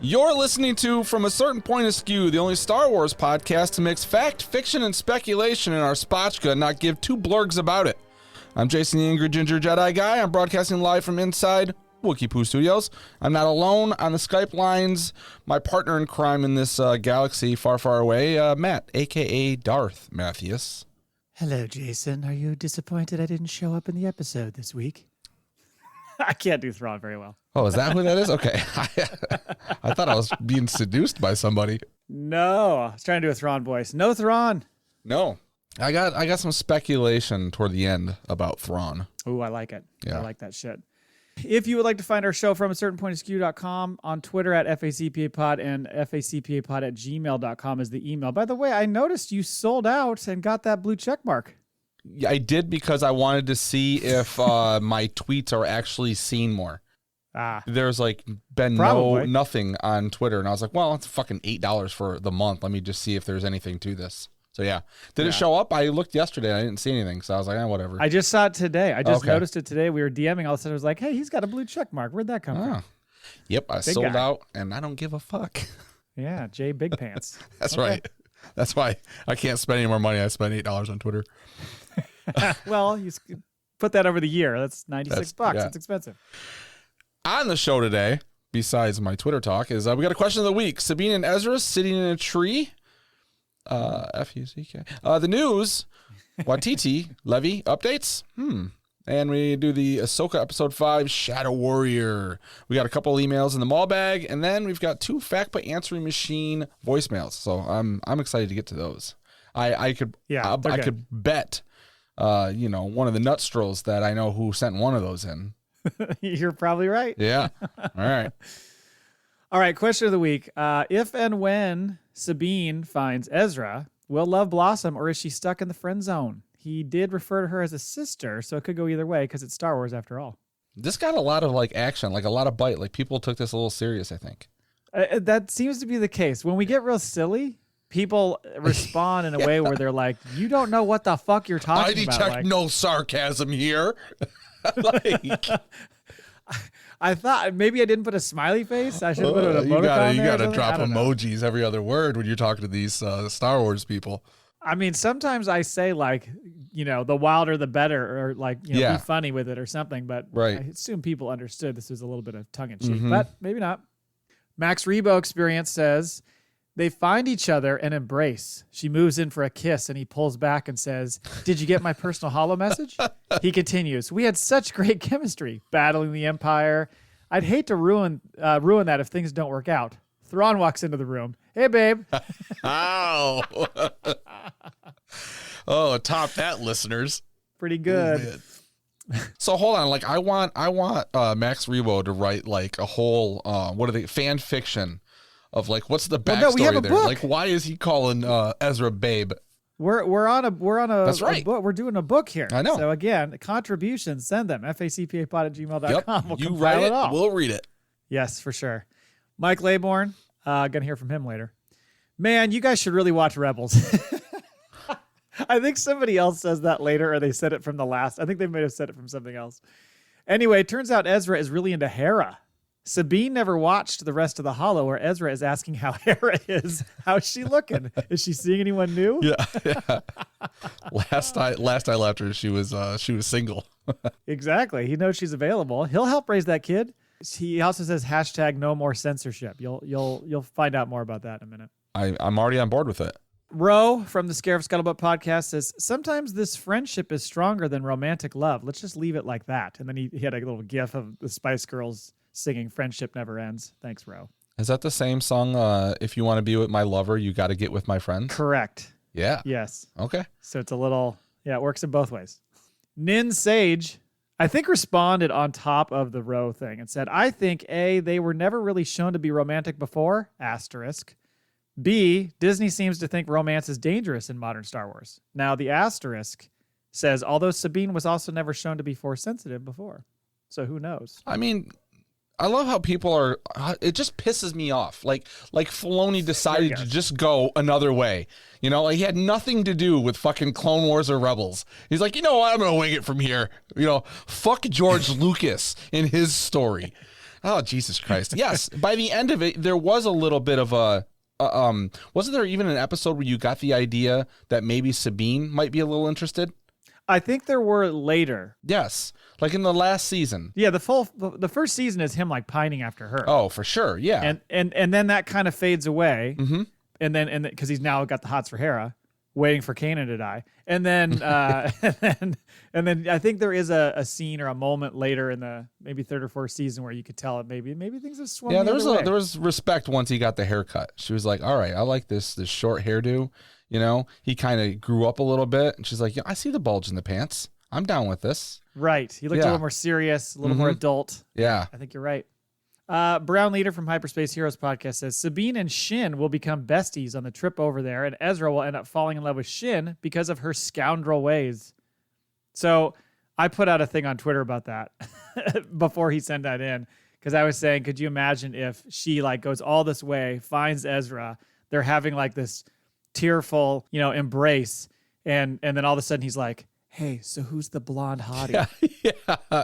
You're listening to From a Certain Point Askew, the only Star Wars podcast to mix fact, fiction, and speculation in our spotchka and not give two blurgs about it. I'm Jason, the Angry Ginger Jedi Guy. I'm broadcasting live from inside Wookiee Poo Studios. I'm not alone on the Skype lines. My partner in crime in this galaxy far, far away, Matt, a.k.a. Darth Mathias. Hello, Jason. Are you disappointed I didn't show up in the episode this week? I can't do Thrawn very well. Oh, is that who that is? Okay. I thought I was being seduced by somebody. No, I was trying to do a Thrawn voice. No Thrawn. No. I got some speculation toward the end about Thrawn. Ooh, I like it. Yeah. I like that shit. If you would like to find our show from a certain point askew.com, on Twitter at FACPA and FACPApod@gmail.com is the email. By the way, I noticed you sold out and got that blue check mark. I did because I wanted to see if my tweets are actually seen more. There's been nothing on Twitter, and I was like, well, it's fucking $8 for the month. Let me just see if there's anything to this. So yeah, did it show up? I looked yesterday, and I didn't see anything, so I was like, whatever. I just saw it today. I just noticed it today. We were DMing, all of a sudden I was like, hey, he's got a blue check mark. Where'd that come from? Yep, I sold out, and I don't give a fuck. Yeah, Jay Big Pants. That's right. That's why I can't spend any more money. I spent $8 on Twitter. Well, you put that over the year. That's $96. Yeah. That's expensive. On the show today, besides my Twitter talk, is we got a question of the week. Sabine-Ezra sitting in a tree. F-U-C-K. The news. Waititi, Levy updates. And we do the Ahsoka episode 5 Shadow Warrior. We got a couple emails in the Maul Bag, and then we've got 2 FACPA Answering Machine voicemails. So I'm excited to get to those. I could bet one of the nutstrolls that I know who sent one of those in. You're probably right. Yeah. All right. All right. Question of the week. If and when Sabine finds Ezra, will love blossom or is she stuck in the friend zone? He did refer to her as a sister, so it could go either way because it's Star Wars after all. This got a lot of action, a lot of bite. People took this a little serious, I think. That seems to be the case. When we get real silly, people respond in a way where they're like, you don't know what the fuck you're talking about. I detect no sarcasm here. I thought maybe I didn't put a smiley face. I should have put an emoticon. You gotta drop emojis every other word when you're talking to these Star Wars people. I mean, sometimes I say the wilder the better, or be funny with it or something. But I assume people understood this was a little bit of tongue in cheek, but maybe not. Max Rebo Experience says they find each other and embrace. She moves in for a kiss, and he pulls back and says, "Did you get my personal holo message?" He continues, "We had such great chemistry, battling the Empire. I'd hate to ruin that if things don't work out." Thrawn walks into the room. "Hey, babe." Ow. Oh, top that, listeners. Pretty good. So hold on, I want Max Rebo to write a whole fan fiction of what's the backstory we have a there? book. Why is he calling Ezra babe? We're on a That's right. book. We're doing a book here. I know. So again, contributions, send them. FACPApod@gmail.com. Yep. We'll write it all. We'll read it. Yes, for sure. Mike Laybourne, gonna hear from him later. Man, you guys should really watch Rebels. I think somebody else says that later, or they said it from the last. I think they may have said it from something else. Anyway, it turns out Ezra is really into Hera. Sabine never watched the rest of the holo, where Ezra is asking how Hera is. How's she looking? Is she seeing anyone new? Yeah. Last I left her, she was single. Exactly. He knows she's available. He'll help raise that kid. He also says #no more censorship. You'll find out more about that in a minute. I'm already on board with it. Ro from the Scarif Scuttlebutt podcast says, sometimes this friendship is stronger than romantic love. Let's just leave it like that. And then he had a little gif of the Spice Girls singing Friendship Never Ends. Thanks, Ro. Is that the same song, If You Want to Be With My Lover, You Got to Get With My Friends? Correct. Yeah. Yes. Okay. So it's a little, it works in both ways. Nin Sage, I think, responded on top of the Ro thing and said, I think A, they were never really shown to be romantic before, *. B, Disney seems to think romance is dangerous in modern Star Wars. Now, the asterisk says, although Sabine was also never shown to be force sensitive before. So who knows? I mean, I love how people are, it just pisses me off. Like Filoni decided to just go another way. He had nothing to do with fucking Clone Wars or Rebels. He's like, you know what? I'm going to wing it from here. Fuck George Lucas in his story. Oh, Jesus Christ. Yes. By the end of it, there was a little bit of a, wasn't there even an episode where you got the idea that maybe Sabine might be a little interested? I think there were later. Yes. Like in the last season. Yeah, the first season is him like pining after her. Oh, for sure. Yeah. And then that kind of fades away. Mm-hmm. And then because he's now got the hots for Hera, waiting for Kanan to die. And then and then I think there is a scene or a moment later in the maybe third or fourth season where you could tell it maybe things have swung. Yeah, there was respect once he got the haircut. She was like, all right, I like this short hairdo. You know, he kind of grew up a little bit, and she's like, yeah, I see the bulge in the pants. I'm down with this. Right. He looked a little more serious, a little more adult. Yeah. I think you're right. Brown Leader from Hyperspace Heroes podcast says, Sabine and Shin will become besties on the trip over there, and Ezra will end up falling in love with Shin because of her scoundrel ways. So I put out a thing on Twitter about that before he sent that in, because I was saying, could you imagine if she like goes all this way, finds Ezra, they're having like this tearful, embrace, and then all of a sudden he's like, hey, so who's the blonde hottie? Yeah.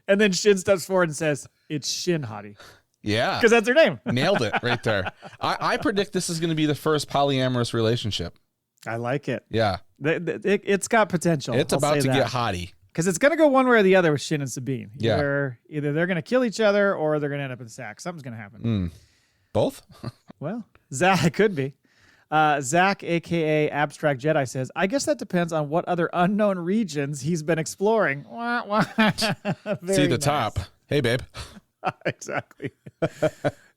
And then Shin steps forward and says, it's Shin Hottie. Yeah. Because that's her name. Nailed it right there. I predict this is going to be the first polyamorous relationship. I like it. Yeah. It's got potential. It's about to get hottie. Because it's going to go one way or the other with Shin and Sabine. Either Yeah. they're going to kill each other or they're going to end up in sack. Something's going to happen. Both? Well, Zach, it could be. Zach, a.k.a. Abstract Jedi, says, I guess that depends on what other unknown regions he's been exploring. See the top. Hey, babe. Exactly.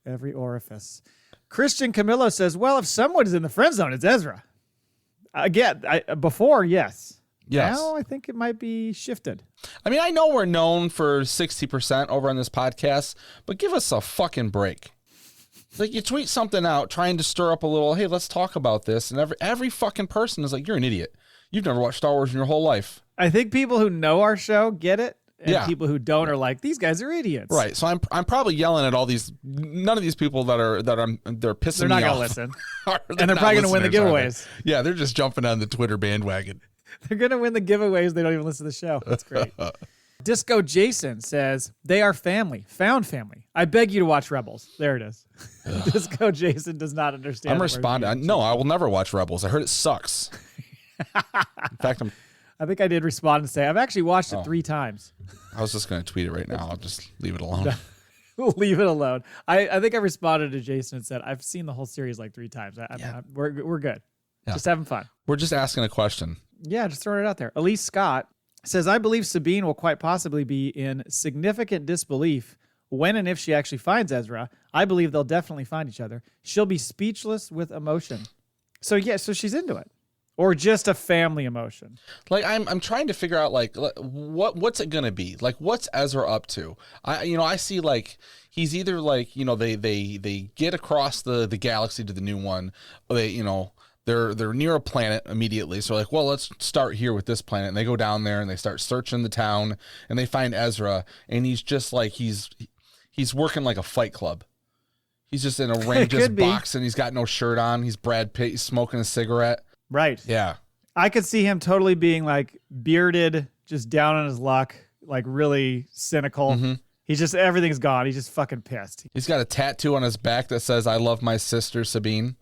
Every orifice. Christian Camillo says, well, if someone is in the friend zone, it's Ezra. Again, before, yes. Yes. Now I think it might be shifted. I mean, I know we're known for 60% over on this podcast, but give us a fucking break. Like, you tweet something out trying to stir up a little, hey, let's talk about this. And every fucking person is like, you're an idiot. You've never watched Star Wars in your whole life. I think people who know our show get it. And people who don't are like, these guys are idiots. Right. So I'm probably yelling at all these, none of these people they're pissing me off. They're not going to listen. And they're probably going to win the giveaways. Yeah, they're just jumping on the Twitter bandwagon. They're going to win the giveaways. They don't even listen to the show. That's great. Disco Jason says, they are family, found family. I beg you to watch Rebels. There it is. Disco Jason does not understand. I'm responding. No, I will never watch Rebels. I heard it sucks. In fact, I think I did respond and say, I've actually watched it 3 times. I was just going to tweet it right now. I'll just leave it alone. Leave it alone. I think I responded to Jason and said, I've seen the whole series like 3 times. We're good. Yeah. Just having fun. We're just asking a question. Yeah, just throwing it out there. Elise Scott says, I believe Sabine will quite possibly be in significant disbelief when and if she actually finds Ezra. I believe they'll definitely find each other. She'll be speechless with emotion. So so she's into it. Or just a family emotion. Like, I'm trying to figure out, like, what's it gonna be? Like, what's Ezra up to? I see, like, he's either like, they get across the galaxy to the new one. They're near a planet immediately, so like, well, let's start here with this planet. And they go down there and they start searching the town, and they find Ezra, and he's just like he's working like a Fight Club. He's just in a ring, just boxing. He's got no shirt on. He's Brad Pitt. He's smoking a cigarette. Right. Yeah. I could see him totally being like bearded, just down on his luck, like really cynical. Mm-hmm. He's just, everything's gone. He's just fucking pissed. He's got a tattoo on his back that says, I love my sister, Sabine.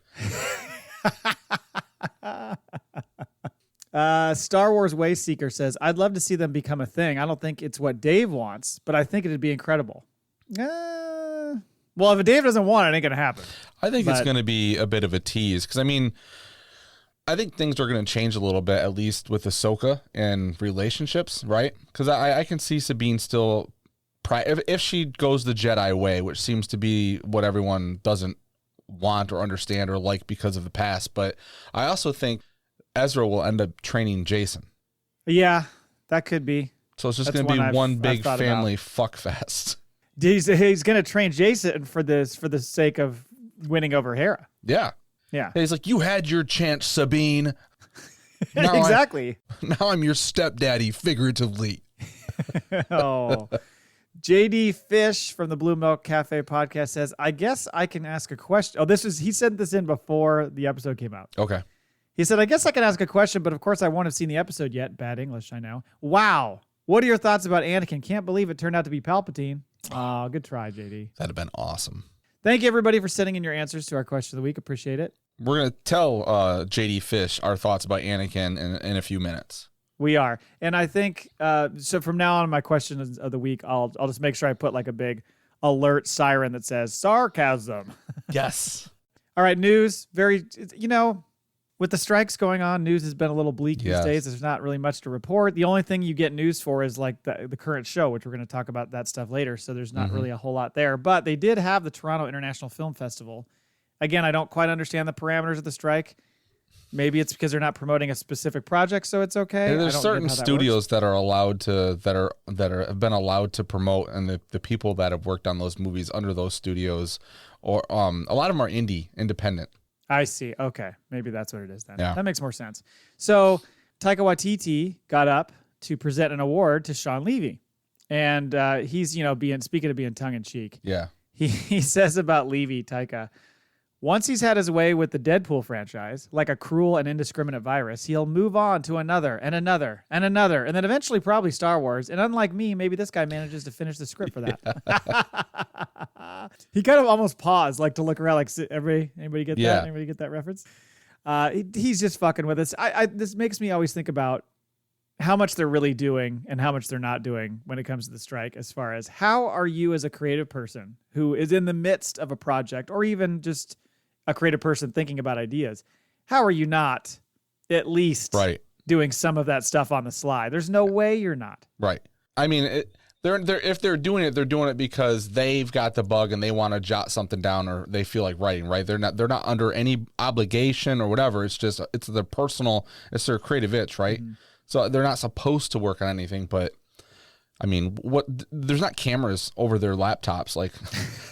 Star Wars Wayseeker says, I'd love to see them become a thing. I don't think it's what Dave wants, but I think it'd be incredible. Well, if Dave doesn't want it, it ain't going to happen. I think it's going to be a bit of a tease. Because, I mean, I think things are going to change a little bit, at least with Ahsoka and relationships, right? Because I can see Sabine still, if she goes the Jedi way, which seems to be what everyone doesn't want or understand or like because of the past. But I also think Ezra will end up training Jason. Yeah, that could be. So it's just going to be one big family fuck fest. He's going to train Jason for the sake of winning over Hera. Yeah. Yeah. He's like, you had your chance, Sabine. Exactly. Now I'm your stepdaddy, figuratively. Oh. JD Fish from the Blue Milk Cafe podcast says, I guess I can ask a question. He sent this in before the episode came out. Okay. He said, I guess I can ask a question, but of course I won't have seen the episode yet. Bad English, I know. Wow. What are your thoughts about Anakin? Can't believe it turned out to be Palpatine. Oh, good try, JD. That'd have been awesome. Thank you, everybody, for sending in your answers to our question of the week. Appreciate it. We're going to tell JD Fish our thoughts about Anakin in a few minutes. We are. And I think, so from now on, my question of the week, I'll just make sure I put like a big alert siren that says sarcasm. Yes. All right, news. With the strikes going on, news has been a little bleak these days. There's not really much to report. The only thing you get news for is like the current show, which we're going to talk about that stuff later. So there's not really a whole lot there. But they did have the Toronto International Film Festival. Again, I don't quite understand the parameters of the strike. Maybe it's because they're not promoting a specific project, so it's okay. And there's certain studios that are allowed to have been allowed to promote, and the people that have worked on those movies under those studios, or a lot of them are independent. I see. Okay, maybe that's what it is then. Yeah. That makes more sense. So Taika Waititi got up to present an award to Shawn Levy, and he's speaking of being tongue in cheek. Yeah, he says about Levy, Taika. Once he's had his way with the Deadpool franchise, like a cruel and indiscriminate virus, he'll move on to another and another and another, and then eventually probably Star Wars. And unlike me, maybe this guy manages to finish the script for that. Yeah. He kind of almost paused, like to look around, like anybody get that? Anybody get that reference? He's just fucking with us. This makes me always think about how much they're really doing and how much they're not doing when it comes to the strike, as far as how are you as a creative person who is in the midst of a project, or even just a creative person thinking about ideas, how are you not at least doing some of that stuff on the sly? There's no way you're not. Right. I mean, if they're doing it because they've got the bug and they want to jot something down, or they feel like writing, right? They're not under any obligation or whatever. It's their creative itch, right? Mm-hmm. So they're not supposed to work on anything, but I mean, there's not cameras over their laptops. Like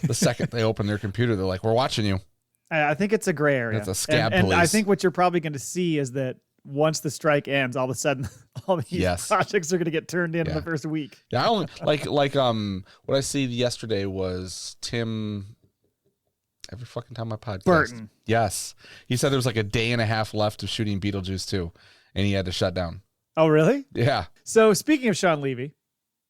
the second they open their computer, they're like, we're watching you. I think it's a gray area. It's a scab police. And I think what you're probably going to see is that once the strike ends, all of a sudden, all these projects are going to get turned in the first week. Yeah, I only what I see yesterday was Tim. Every fucking time my podcast. Burton. Yes, he said there was like a day and a half left of shooting Beetlejuice 2, and he had to shut down. Oh, really? Yeah. So speaking of Shawn Levy,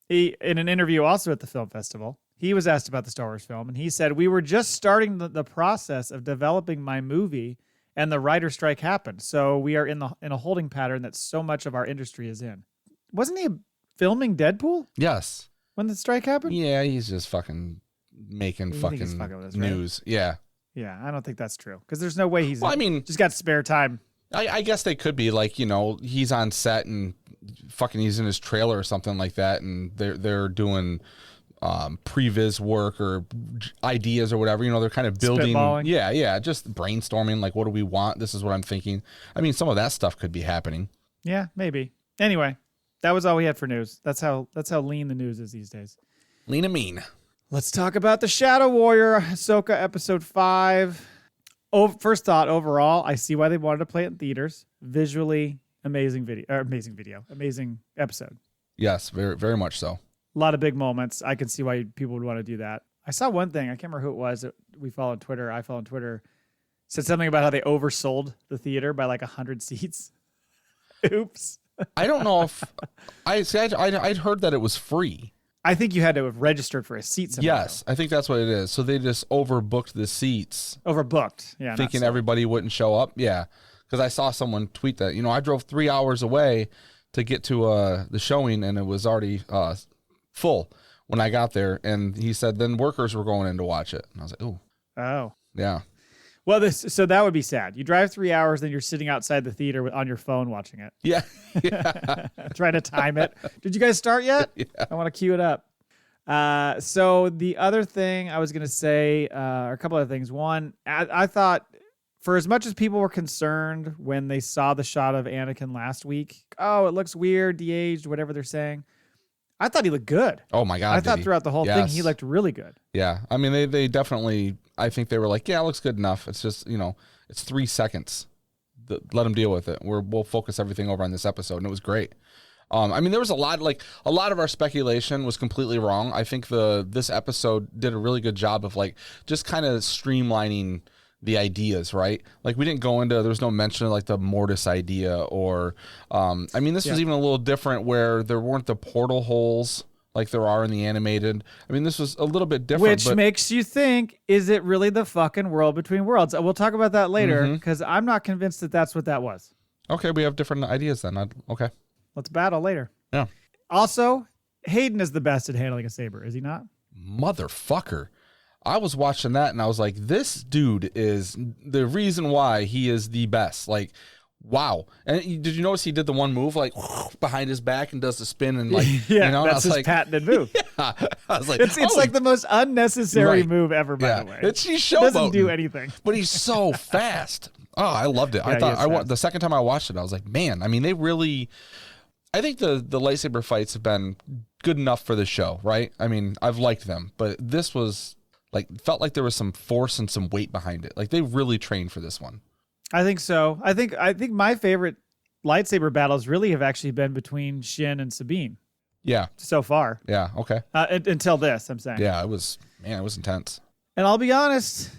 he in an interview also at the film festival, he was asked about the Star Wars film, and he said, "We were just starting the process of developing my movie, and the writer strike happened. So we are in a holding pattern that so much of our industry is in." Wasn't he filming Deadpool? Yes. When the strike happened? Yeah, he's just fucking making fucking news. Right? Yeah. Yeah, I don't think that's true, because there's no way he's just got spare time. I guess they could be like, he's on set and fucking he's in his trailer or something like that, and they're doing previs work or ideas or whatever. They're kind of building. Spitballing. Yeah, just brainstorming. Like, what do we want? This is what I'm thinking. I mean, some of that stuff could be happening. Yeah, maybe. Anyway, that was all we had for news. That's how lean the news is these days. Lean and mean. Let's talk about the Shadow Warrior, Ahsoka episode 5. First thought, overall, I see why they wanted to play it in theaters. Visually, amazing episode. Yes, very, very much so. A lot of big moments. I can see why people would want to do that. I saw one thing. I can't remember who it was that I follow on Twitter, said something about how they oversold the theater by like 100 seats. Oops. I don't know if I'd heard that it was free. I think you had to have registered for a seat somewhere. Yes, I think that's what it is. So they just overbooked the seats. Overbooked, yeah. Thinking everybody wouldn't show up. Yeah, because I saw someone tweet that. I drove 3 hours away to get to the showing, and it was already full when I got there. And he said then workers were going in to watch it. And I was like, ooh. Oh. Yeah. Well, so that would be sad. You drive 3 hours, then you're sitting outside the theater on your phone watching it. Yeah. Trying to time it. Did you guys start yet? Yeah. I want to cue it up. So the other thing I was going to say, are a couple of things. One, I thought for as much as people were concerned when they saw the shot of Anakin last week, it looks weird, de-aged, whatever they're saying, I thought he looked good. Oh my God. I thought throughout the whole thing, he looked really good. Yeah. I mean, they definitely, I think they were like, yeah, it looks good enough. It's just, it's 3 seconds. Let them deal with it. We'll focus everything over on this episode. And it was great. I mean, there was a lot of our speculation was completely wrong. I think this episode did a really good job of just kind of streamlining the ideas, right? Like, we didn't go into, there was no mention of like the Mortis idea or, I mean, this was even a little different where there weren't the portal holes like there are in the animated. I mean, this was a little bit different. Which makes you think, is it really the fucking world between worlds? We'll talk about that later, because I'm not convinced that that's what that was. Okay, we have different ideas then. Okay. Let's battle later. Yeah. Also, Hayden is the best at handling a saber, is he not? Motherfucker. I was watching that and I was like, this dude is the reason why he is the best. Like, wow. And did you notice he did the one move, like, behind his back and does the spin and, like, yeah, you know? That's his patented move. Yeah. I was like, it's like the most unnecessary move ever, by the way. He's showboating. Doesn't do anything. But he's so fast. Oh, I loved it. Yeah, I thought the second time I watched it, I was like, man, I mean, they really, I think the lightsaber fights have been good enough for the show, right? I mean, I've liked them, but this was like, felt like there was some force and some weight behind it. Like they really trained for this one. I think so. I think my favorite lightsaber battles really have actually been between Shin and Sabine. Yeah. So far. Yeah. Okay. Until this, I'm saying. Yeah, it was intense. And I'll be honest,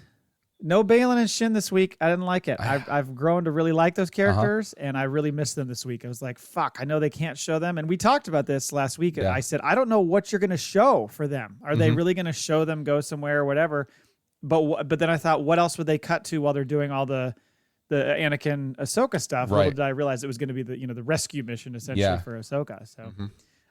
no Baylan and Shin this week. I didn't like it. I've grown to really like those characters, and I really missed them this week. I was like, fuck, I know they can't show them. And we talked about this last week. Yeah. I said, I don't know what you're going to show for them. Are they really going to show them go somewhere or whatever? But then I thought, what else would they cut to while they're doing all the Anakin Ahsoka stuff? Right. Little did I realize it was going to be the rescue mission essentially for Ahsoka. So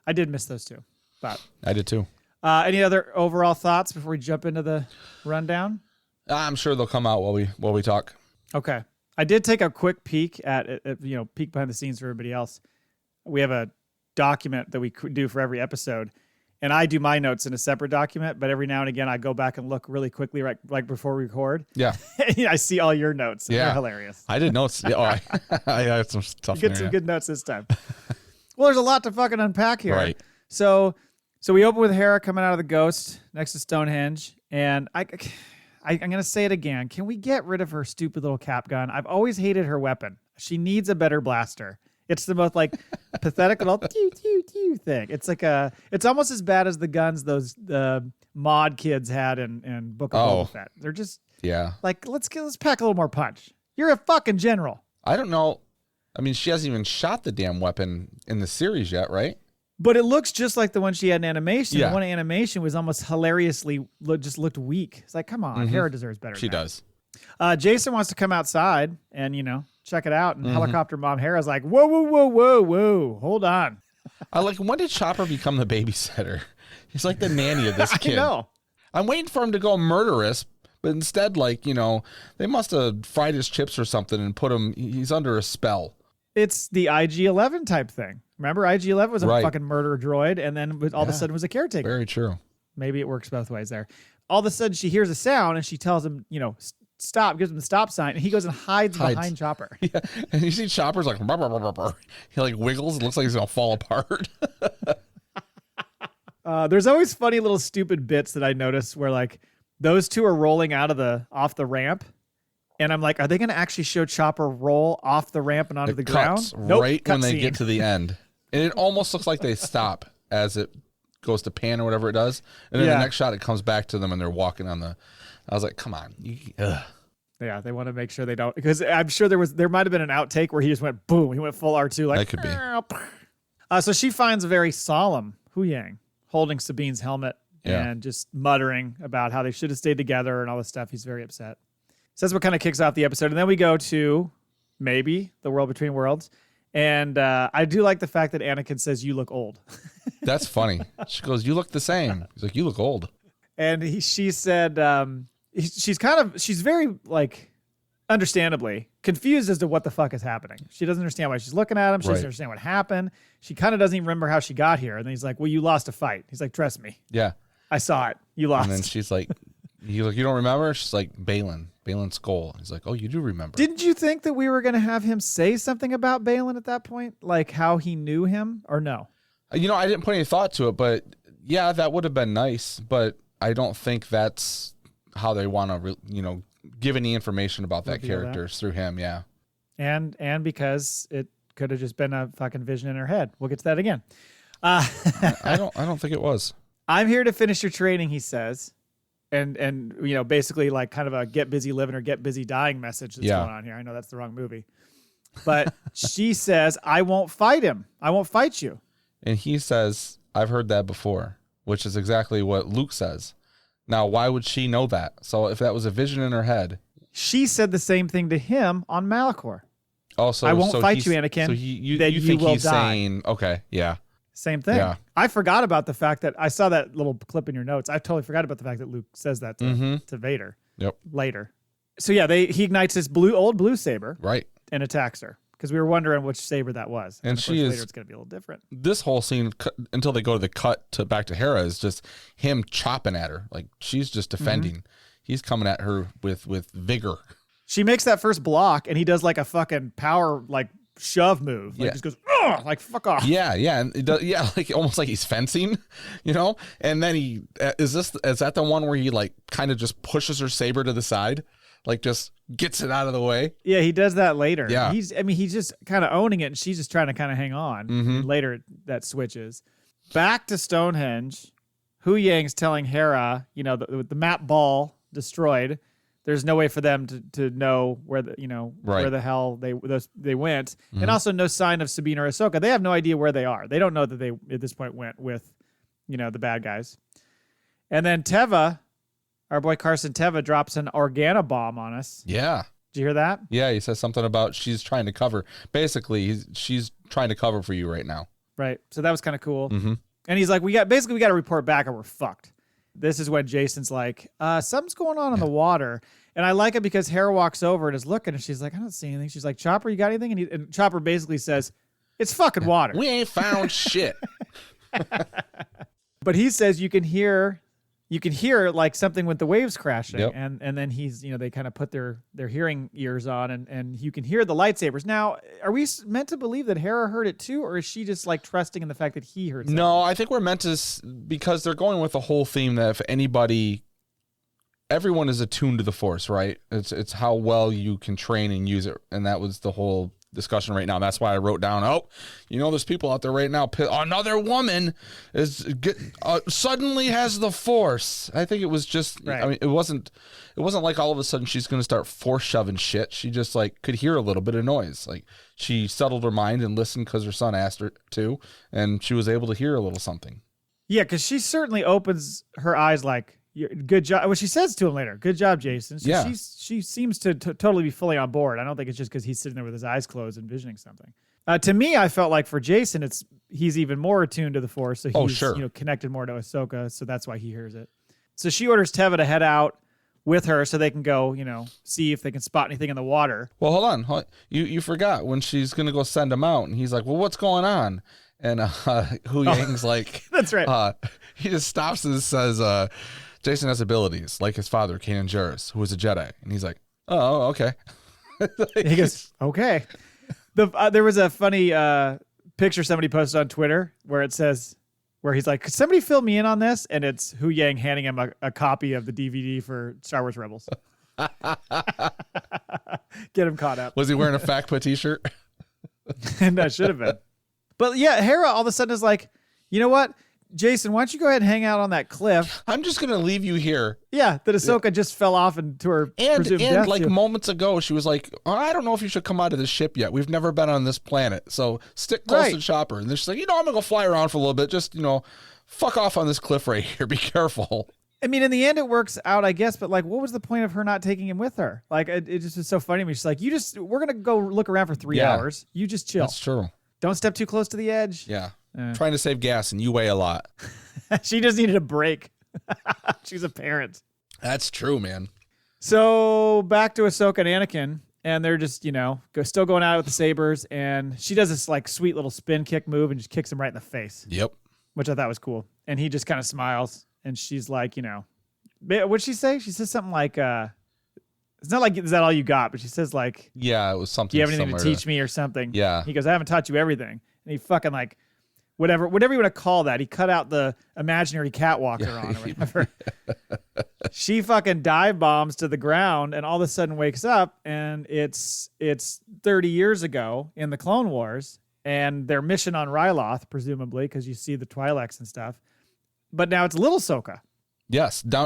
I did miss those two. But I did too. Any other overall thoughts before we jump into the rundown? I'm sure they'll come out while we talk. Okay. I did take a quick peek at peek behind the scenes for everybody else. We have a document that we do for every episode, and I do my notes in a separate document, but every now and again I go back and look really quickly right before we record. Yeah. I see all your notes. And they're hilarious. I did notes. Yeah, I had some stuff. You get some good notes this time. Well, there's a lot to fucking unpack here. Right. So we open with Hera coming out of the ghost next to Stonehenge, and I'm going to say it again. Can we get rid of her stupid little cap gun? I've always hated her weapon. She needs a better blaster. It's the most like pathetic little thing. It's like it's almost as bad as the guns those mod kids had in Book of Boba Fett. They're just like let's pack a little more punch. You're a fucking general. I don't know. I mean, she hasn't even shot the damn weapon in the series yet, right? But it looks just like the one she had in animation. Yeah. The one in animation was almost hilariously just looked weak. It's like, come on, Hera deserves better. She does. Jason wants to come outside and, check it out. And helicopter mom Hera's like, whoa, hold on. When did Chopper become the babysitter? He's like the nanny of this kid. I know. I'm waiting for him to go murderous, but instead, they must have fried his chips or something and put him, he's under a spell. It's the IG-11 type thing. Remember, IG-11 was a fucking murder droid, and then all of a sudden was a caretaker. Very true. Maybe it works both ways there. All of a sudden, she hears a sound, and she tells him, stop, gives him the stop sign, and he goes and hides behind Chopper. Yeah, and you see Chopper's like, burr, burr, burr, burr. He like wiggles. It looks like he's going to fall apart. There's always funny little stupid bits that I notice where, like, those two are rolling off the ramp, and I'm like, are they going to actually show Chopper roll off the ramp and onto the ground? Nope, right when they get to the end. And it almost looks like they stop as it goes to pan or whatever it does. And then the next shot, it comes back to them and they're walking on the... I was like, come on. Yeah, they want to make sure they don't... Because I'm sure there might have been an outtake where he just went boom. He went full R2 like... That could be. So she finds a very solemn Huyang holding Sabine's helmet and just muttering about how they should have stayed together and all this stuff. He's very upset. So that's what kind of kicks off the episode. And then we go to maybe the world between worlds. And I do like the fact that Anakin says, you look old. That's funny. She goes, you look the same. He's like, you look old. And she said, she's very, like, understandably confused as to what the fuck is happening. She doesn't understand why she's looking at him. She doesn't understand what happened. She kind of doesn't even remember how she got here. And then he's like, well, you lost a fight. He's like, trust me. Yeah. I saw it. You lost. And then she's like, you don't remember? She's like, Baylan's skull. He's like, oh, you do remember. Didn't you think that we were going to have him say something about Baylan at that point? Like how he knew him or no? I didn't put any thought to it, but yeah, that would have been nice. But I don't think that's how they want to, give any information about that character through him. Yeah. And because it could have just been a fucking vision in her head. We'll get to that again. I don't think it was. I'm here to finish your training, he says. And basically like kind of a get busy living or get busy dying message that's going on here. I know that's the wrong movie. But she says, I won't fight him. I won't fight you. And he says, I've heard that before. which is exactly what Luke says. Now, why would she know that? So if that was a vision in her head. She said the same thing to him on Malachor. Also, I won't fight you, Anakin. So you think he's saying, okay, yeah. Same thing. Yeah. I forgot about the fact that I saw that little clip in your notes. I totally forgot about the fact that Luke says that to Vader later. So yeah, he ignites his old blue saber, right, and attacks her because we were wondering which saber that was. And she is. Later it's going to be a little different. This whole scene until they go to the cut to back to Hera is just him chopping at her, like she's just defending. He's coming at her with vigor. She makes that first block, and he does like a fucking power like shove move. Like just goes, ugh, like fuck off. Yeah, and it does, like almost like he's fencing, And then is that the one where he like kind of just pushes her saber to the side, like just gets it out of the way? Yeah, he does that later. Yeah, he's just kind of owning it, and she's just trying to kind of hang on. And later that switches back to Stonehenge. Hu Yang's telling Hera, the map ball destroyed. There's no way for them to know where where the hell they went, and also no sign of Sabine or Ahsoka. They have no idea where they are. They don't know that they at this point went with, the bad guys. And then Teva, our boy Carson Teva, drops an organa bomb on us. Yeah, did you hear that? Yeah, he says something about she's trying to cover. Basically, she's trying to cover for you right now. Right. So that was kind of cool. And he's like, we got to report back or we're fucked. This is when Jason's like, something's going on in the water. And I like it because Hera walks over and is looking, and she's like, I don't see anything. She's like, Chopper, you got anything? And Chopper basically says, it's fucking water. We ain't found shit. But he says you can hear like something with the waves crashing. Yep. And then he's, they kind of put their hearing ears on, and you can hear the lightsabers. Now, are we meant to believe that Hera heard it too, or is she just like trusting in the fact that he heard something? No, I think we're meant to, because they're going with the whole theme that everyone is attuned to the Force, right? It's how well you can train and use it. And that was the whole discussion right now. That's why I wrote down, there's people out there right now. Another woman suddenly has the Force. I think it was just, right. I mean, it wasn't like all of a sudden she's going to start force shoving shit. She just like could hear a little bit of noise. Like she settled her mind and listened because her son asked her to, and she was able to hear a little something. Yeah, because she certainly opens her eyes like, good job. Well, she says to him later, good job, Jason. So yeah. She seems to totally be fully on board. I don't think it's just because he's sitting there with his eyes closed envisioning something. To me, I felt like for Jason, he's even more attuned to the Force. So he's connected more to Ahsoka. So that's why he hears it. So she orders Teva to head out with her so they can go, see if they can spot anything in the water. Well, hold on. You forgot when she's going to go send him out. And he's like, well, what's going on? And Hu Yang's like, that's right. He just stops and says, Jason has abilities like his father, Kanan Jarrus, who was a Jedi. And he's like, oh, okay. He goes, okay. There was a funny picture somebody posted on Twitter where he's like, could somebody fill me in on this? And it's Hu Yang handing him a copy of the DVD for Star Wars Rebels. Get him caught up. Was he wearing a FACPA t-shirt? And that should have been. But yeah, Hera all of a sudden is like, you know what? Jason, why don't you go ahead and hang out on that cliff? I'm just going to leave you here. Yeah, that Ahsoka just fell off into her presumed death. And like moments ago, she was like, I don't know if you should come out of the ship yet. We've never been on this planet. So stick close to Chopper. And then she's like, I'm going to go fly around for a little bit. Just, fuck off on this cliff right here. Be careful. I mean, in the end, it works out, I guess. But like, what was the point of her not taking him with her? Like, it just was so funny to me. She's like, we're going to go look around for 3 hours. You just chill. That's true. Don't step too close to the edge. Yeah. Trying to save gas, and you weigh a lot. She just needed a break. She's a parent. That's true, man. So back to Ahsoka and Anakin, and they're just, still going out with the sabers, and she does this like sweet little spin kick move and just kicks him right in the face. Yep. Which I thought was cool. And he just kind of smiles, and she's like, what'd she say? She says something like, it's not like, is that all you got? But she says like, yeah, it was something. Do you have anything to teach me or something? Yeah. He goes, I haven't taught you everything. And he fucking like, whatever you want to call that. He cut out the imaginary catwalk they're on or whatever. She fucking dive bombs to the ground and all of a sudden wakes up, and it's 30 years ago in the Clone Wars, and their mission on Ryloth, presumably, because you see the Twi'leks and stuff. But now it's little Ahsoka. Yes. Now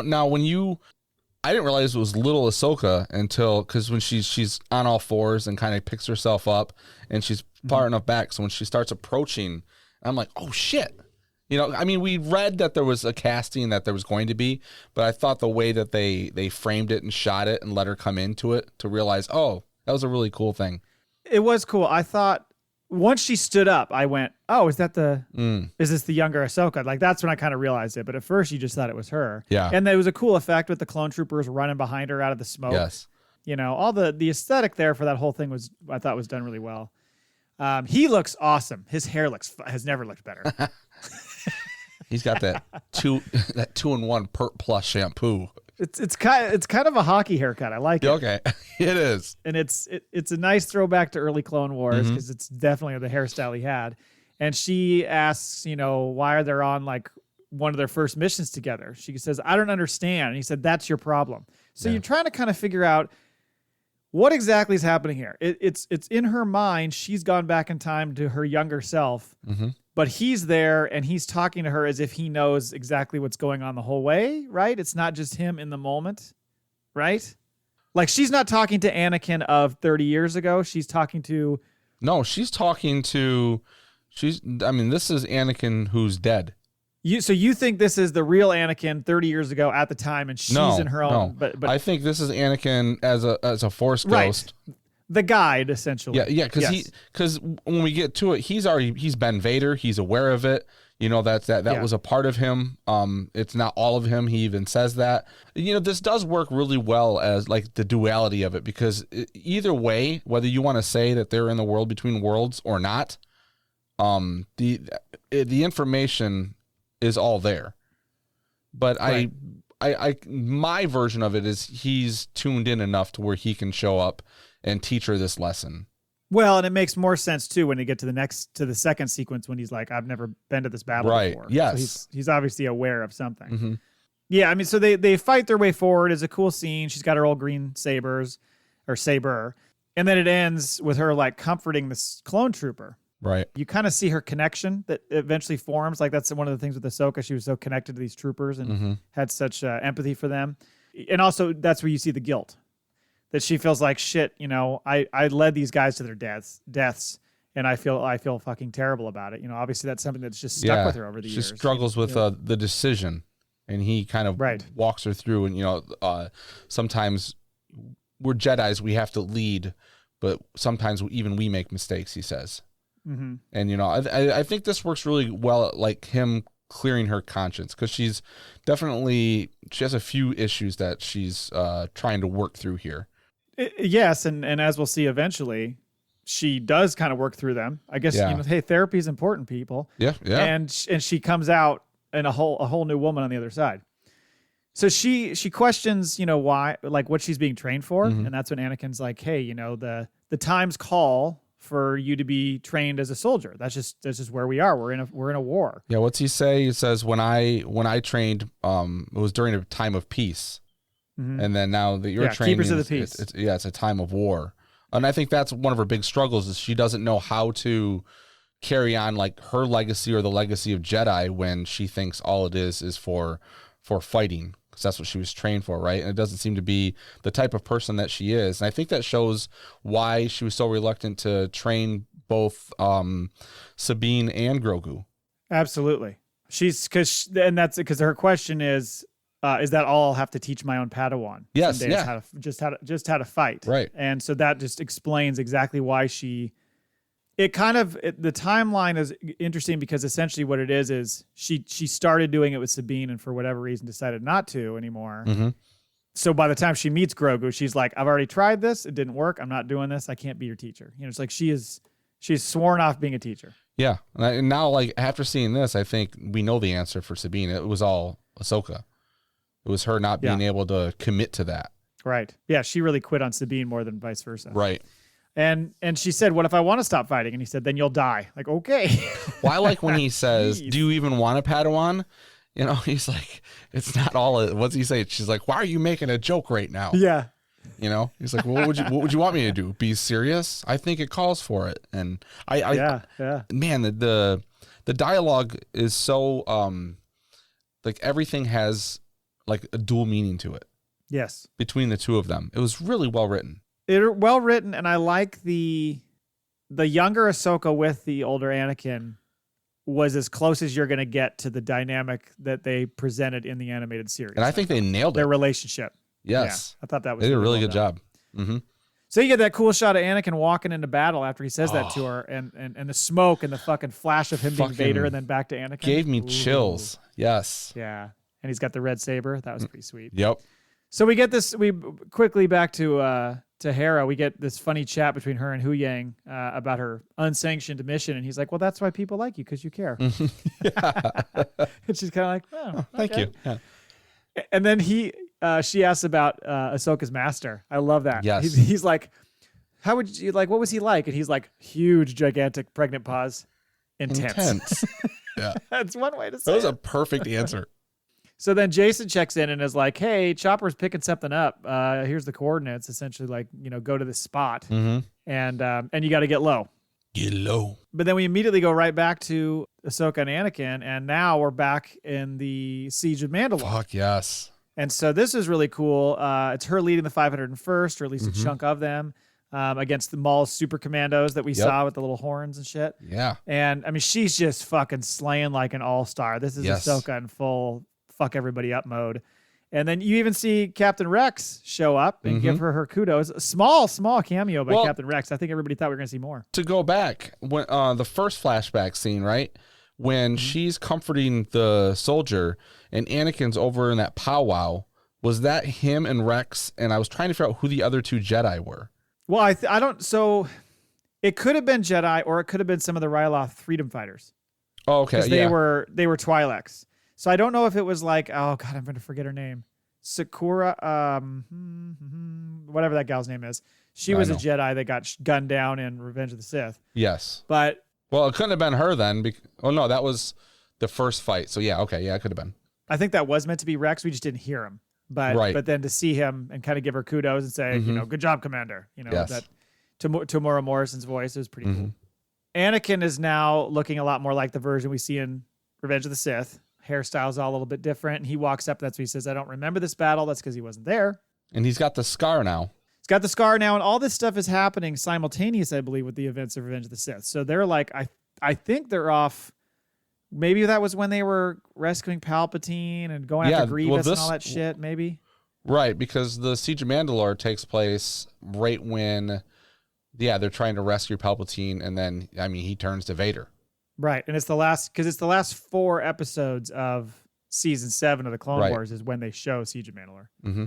I didn't realize it was little Ahsoka because when she's on all fours and kind of picks herself up, and she's far enough back, so when she starts approaching, I'm like, oh shit, You know, I mean, we read that there was a casting that there was going to be, but I thought the way that they framed it and shot it and let her come into it to realize, oh, that was a really cool thing. It was cool. I thought once she stood up, I went, oh, is this the younger Ahsoka? Like, that's when I kind of realized it. But at first you just thought it was her. Yeah. And there was a cool effect with the clone troopers running behind her out of the smoke. Yes. You know, all the aesthetic there for that whole thing I thought was done really well. He looks awesome. His hair has never looked better. He's got that 2-in-1 Pert Plus shampoo. It's kind of a hockey haircut. I like it. Okay, it is, and it's a nice throwback to early Clone Wars because it's definitely the hairstyle he had. And she asks, you know, why they're on like one of their first missions together. She says, "I don't understand." And he said, "That's your problem." So you're trying to kind of figure out what exactly is happening here. It's in her mind. She's gone back in time to her younger self. But he's there and he's talking to her as if he knows exactly what's going on the whole way, right? It's not just him in the moment, right? Like, she's not talking to Anakin of 30 years ago. She's talking to... No, she's talking to... this is Anakin who's dead. So you think this is the real Anakin 30 years ago at the time and she's in her own... No. But I think this is Anakin as a Force ghost. The guide, essentially. Yeah, because when we get to it, he's been Vader. He's aware of it. You know, that was a part of him. It's not all of him. He even says that. You know, this does work really well as like the duality of it, because either way, whether you want to say that they're in the world between worlds or not, the information is all there. But right. My version of it is he's tuned in enough to where he can show up and teach her this lesson. Well, and it makes more sense too when you get to the second sequence when he's like, I've never been to this battle before. Yes. So he's obviously aware of something. Yeah, I mean, so they fight their way forward. It's a cool scene. She's got her old green saber. And then it ends with her like comforting this clone trooper. Right. You kind of see her connection that eventually forms. Like, that's one of the things with Ahsoka. She was so connected to these troopers and had such empathy for them. And also that's where you see the guilt. That she feels like, shit, you know, I led these guys to their deaths, and I feel fucking terrible about it. You know, obviously that's something that's just stuck with her over the years. She struggles with the decision, and he kind of walks her through. And, you know, sometimes we're Jedis, we have to lead, but sometimes even we make mistakes, he says. And, you know, I think this works really well at like him clearing her conscience, because she has a few issues that she's trying to work through here. Yes, and as we'll see eventually, she does kind of work through them. I guess, you know, hey, therapy is important, people. Yeah. And she comes out and a whole new woman on the other side. So she questions, you know, why, like what she's being trained for, and that's when Anakin's like, hey, you know, the times call for you to be trained as a soldier. That's just where we are. We're in a war. Yeah. What's he say? He says, when I trained, it was during a time of peace. And then now that you're training, keepers of the peace. It's a time of war. And I think that's one of her big struggles, is she doesn't know how to carry on like her legacy or the legacy of Jedi when she thinks all it is for fighting, because that's what she was trained for, right? And it doesn't seem to be the type of person that she is. And I think that shows why she was so reluctant to train both Sabine and Grogu. Absolutely. Because her question is that all I'll have to teach my own Padawan? Yes, yeah. How to fight. Right. And so that just explains exactly why the timeline is interesting, because essentially what it is she started doing it with Sabine and for whatever reason decided not to anymore. So by the time she meets Grogu, she's like, I've already tried this. It didn't work. I'm not doing this. I can't be your teacher. You know, it's like she's sworn off being a teacher. Yeah. And now, like, after seeing this, I think we know the answer for Sabine. It was all Ahsoka. It was her not being able to commit to that. Right. Yeah, she really quit on Sabine more than vice versa. Right. And she said, what if I want to stop fighting? And he said, then you'll die. Like, okay. Well, I like when he says, do you even want a Padawan? You know, he's like, it's not all, what's he say? She's like, why are you making a joke right now? Yeah. You know, he's like, well, what would you want me to do? Be serious? I think it calls for it. And man, the dialogue is so, like, everything has like a dual meaning to it. Yes. Between the two of them. It was really well written. Well written, and I like the younger Ahsoka with the older Anakin was as close as you're going to get to the dynamic that they presented in the animated series. And I think they nailed their relationship. Yes. Yeah, I thought that was they did a really good job. Mm-hmm. So you get that cool shot of Anakin walking into battle after he says that to her, and the smoke and the fucking flash of him being Vader, and then back to Anakin. Gave me chills. Yes. Yeah. And he's got the red saber. That was pretty sweet. Yep. So we get this, we quickly back to Hera. We get this funny chat between her and Hu Yang about her unsanctioned mission. And he's like, well, that's why people like you, because you care. And she's kind of like, oh, thank you. Yeah. And then she asks about Ahsoka's master. I love that. Yes. He's like, how would you like, what was he like? And he's like, huge, gigantic, pregnant pause. Intense. Yeah. That's one way to say it. That was it. a perfect answer. So then Jason checks in and is like, hey, Chopper's picking something up. Here's the coordinates, essentially like, go to this spot. Mm-hmm. And you got to get low. Get low. But then we immediately go right back to Ahsoka and Anakin. And now we're back in the Siege of Mandalore. Fuck yes. And so this is really cool. It's her leading the 501st, or at least a chunk of them, against the Maul's super commandos that we saw with the little horns and shit. Yeah. And I mean, she's just fucking slaying like an all-star. This is Ahsoka in full fuck everybody up mode. And then you even see Captain Rex show up and give her kudos. A small cameo by Captain Rex. I think everybody thought we were going to see more. To go back, when the first flashback scene, right? When she's comforting the soldier and Anakin's over in that powwow, was that him and Rex? And I was trying to figure out who the other two Jedi were. Well, I don't. So it could have been Jedi, or it could have been some of the Ryloth freedom fighters. Oh, okay. Because they were Twi'leks. So I don't know if it was like, oh God, I'm going to forget her name. Sakura, whatever that gal's name is. She was a Jedi that got gunned down in Revenge of the Sith. Yes. But well, it couldn't have been her then. Oh no, that was the first fight. So yeah, okay, yeah, it could have been. I think that was meant to be Rex. We just didn't hear him. But then to see him and kind of give her kudos and say, good job, Commander. That Tamora Morrison's voice is pretty cool. Anakin is now looking a lot more like the version we see in Revenge of the Sith. Hairstyle's all a little bit different. And he walks up. That's what he says. I don't remember this battle. That's because he wasn't there. And he's got the scar now. He's got the scar now. And all this stuff is happening simultaneous, I believe, with the events of Revenge of the Sith. So they're like, I think they're off. Maybe that was when they were rescuing Palpatine and going after Grievous and all that shit, maybe. Right, because the Siege of Mandalore takes place right when, they're trying to rescue Palpatine. And then, he turns to Vader. Right, and it's the last 4 episodes of season 7 of the Clone Wars is when they show Siege of Mandalore. Mm-hmm.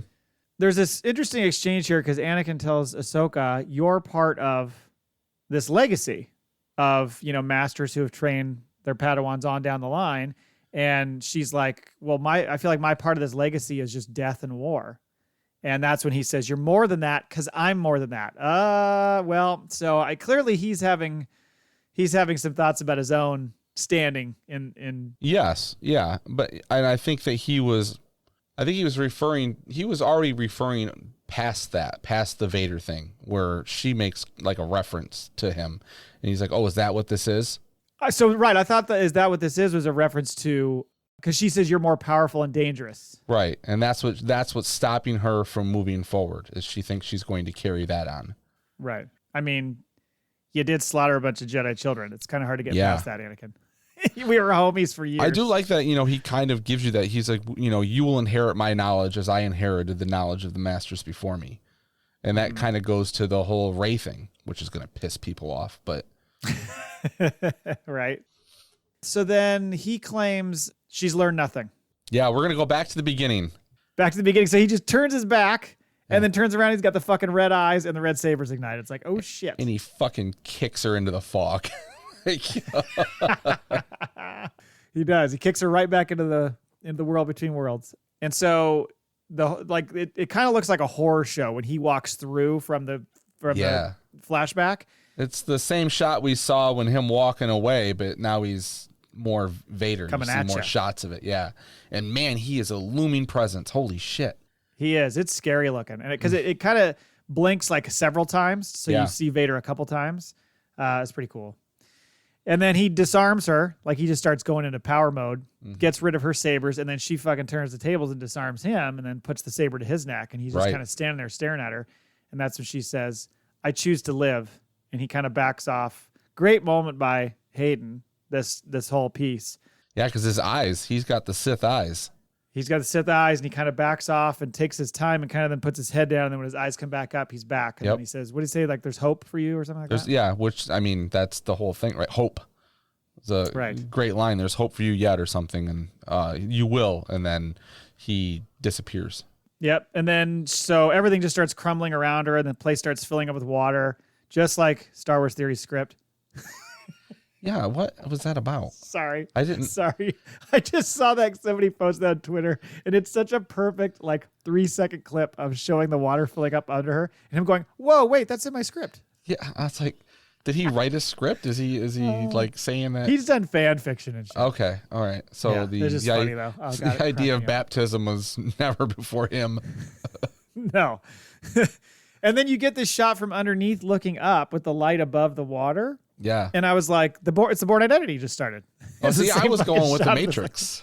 There's this interesting exchange here because Anakin tells Ahsoka, "You're part of this legacy of masters who have trained their Padawans on down the line," and she's like, "Well, I feel like my part of this legacy is just death and war," and that's when he says, "You're more than that because I'm more than that." So clearly he's having some thoughts about his own standing in. Yes. Yeah. And I think that he was already referring past the Vader thing where she makes like a reference to him. And he's like, oh, is that what this is? I thought is that what this is was a reference to, because she says you're more powerful and dangerous. Right. And that's what's stopping her from moving forward is she thinks she's going to carry that on. Right. I mean, you did slaughter a bunch of Jedi children. It's kind of hard to get past that, Anakin. We were homies for years. I do like that, he kind of gives you that. He's like, you will inherit my knowledge as I inherited the knowledge of the masters before me. And that kind of goes to the whole Rey thing, which is going to piss people off, but. Right. So then he claims she's learned nothing. Yeah, we're going to go back to the beginning. So he just turns his back. And then turns around, he's got the fucking red eyes and the red sabers ignited. It's like, oh shit. And he fucking kicks her into the fog. He does. He kicks her right back into the world between worlds. And so it kind of looks like a horror show when he walks through from the flashback. It's the same shot we saw when him walking away, but now he's more Vader. Coming at more shots of it. Yeah. And man, he is a looming presence. Holy shit. He is. It's scary looking, and because it kind of blinks like several times, so you see Vader a couple times. It's pretty cool. And then he disarms her, like he just starts going into power mode, gets rid of her sabers, and then she fucking turns the tables and disarms him, and then puts the saber to his neck, and he's just kind of standing there staring at her, and that's when she says, "I choose to live," and he kind of backs off. Great moment by Hayden. this whole piece. Yeah, because his eyes, he's got the Sith eyes. He's got the Sith eyes, and he kind of backs off and takes his time and kind of then puts his head down. And then when his eyes come back up, he's back. And then he says, what did he say? Like, there's hope for you or something like that? Yeah, which, I mean, that's the whole thing, right? Hope. It's a great line. There's hope for you yet or something. And you will. And then he disappears. Yep. And then so everything just starts crumbling around her, and the place starts filling up with water, just like Star Wars Theory's script. Yeah, what was that about? Sorry. I didn't. Sorry. I just saw that somebody posted on Twitter, and it's such a perfect, 3-second clip of showing the water filling up under her, and him going, whoa, wait, that's in my script. Yeah, I was like, did he write a script? Is he saying that? He's done fan fiction and shit. Okay, all right. So funny, though. The idea of baptism was never before him. No. And then you get this shot from underneath looking up with the light above the water. Yeah. And I was like, it's the Bourne Identity just started. Oh, see, I was going with the Matrix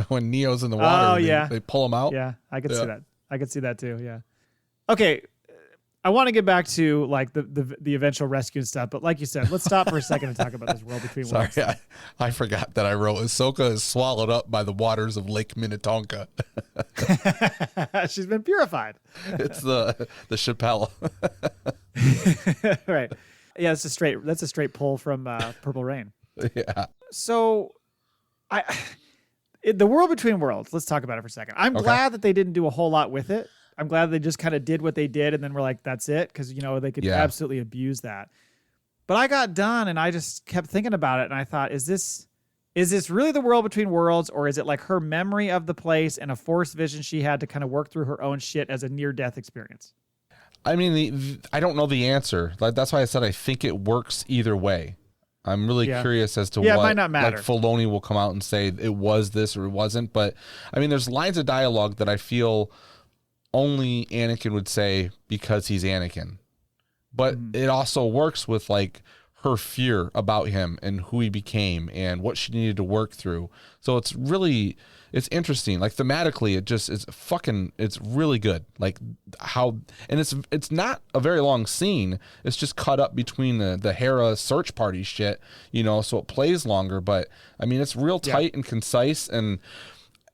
when Neo's in the water. Oh, yeah. They pull him out. Yeah, I could see that. I could see that too, yeah. Okay, I want to get back to the eventual rescue and stuff, but like you said, let's stop for a second and talk about this world between worlds. Sorry, I forgot that I wrote Ahsoka is swallowed up by the waters of Lake Minnetonka. She's been purified. It's the Chappelle. Right. Yeah, that's a straight pull from Purple Rain. Yeah. So, the world between worlds. Let's talk about it for a second. I'm glad that they didn't do a whole lot with it. I'm glad they just kind of did what they did, and then we're like, that's it, because they could absolutely abuse that. But I got done, and I just kept thinking about it, and I thought, is this really the world between worlds, or is it like her memory of the place and a forced vision she had to kind of work through her own shit as a near-death experience? I mean, I don't know the answer. That's why I said I think it works either way. I'm really curious as to what. It might not matter. Filoni will come out and say it was this or it wasn't. But I mean, there's lines of dialogue that I feel only Anakin would say because he's Anakin. But it also works with her fear about him and who he became and what she needed to work through. So it's interesting. Thematically, it's really good. It's not a very long scene. It's just cut up between the Hera search party shit, so it plays longer. But I mean, it's real tight and concise, and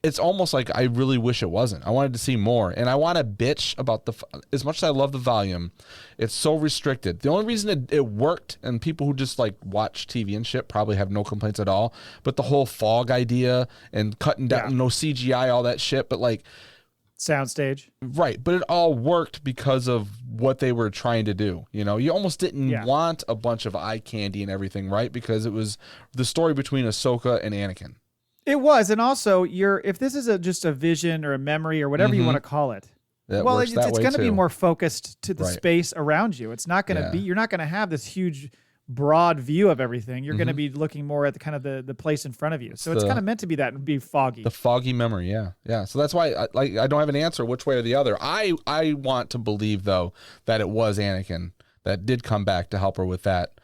it's almost like I really wish it wasn't. I wanted to see more, and I want to bitch about as much as I love the volume, it's so restricted. The only reason it worked, and people who just watch TV and shit probably have no complaints at all, but the whole fog idea and cutting down, no CGI, all that shit, but soundstage. Right, but it all worked because of what they were trying to do. You almost didn't want a bunch of eye candy and everything, right? Because it was the story between Ahsoka and Anakin. It was, and also if this is just a vision or a memory or whatever you want to call it, it's going to be more focused to the space around you. It's not going to be. You're not going to have this huge, broad view of everything. You're going to be looking more at the place in front of you. So it's kind of meant to be that and be foggy. The foggy memory, yeah. So that's why I don't have an answer which way or the other. I want to believe though that it was Anakin that did come back to help her with that.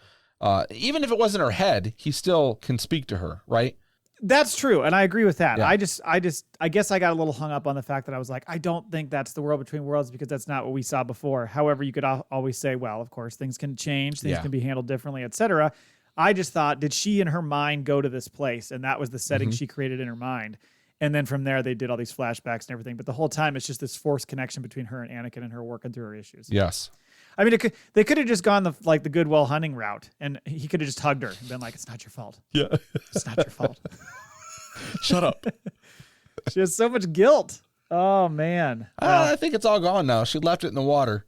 Even if it wasn't her head, he still can speak to her, right? That's true, and I agree with that. Yeah. I guess I got a little hung up on the fact that I was like, I don't think that's the world between worlds because that's not what we saw before. However, you could always say, well, of course, things can change, things can be handled differently, etc. I just thought, did she in her mind go to this place, and that was the setting she created in her mind? And then from there, they did all these flashbacks and everything. But the whole time, it's just this forced connection between her and Anakin and her working through her issues. Yes. I mean, they could have just gone the Goodwill Hunting route, and he could have just hugged her and been like, "It's not your fault. Yeah, it's not your fault. Shut up." She has so much guilt. Oh man, I think it's all gone now. She left it in the water.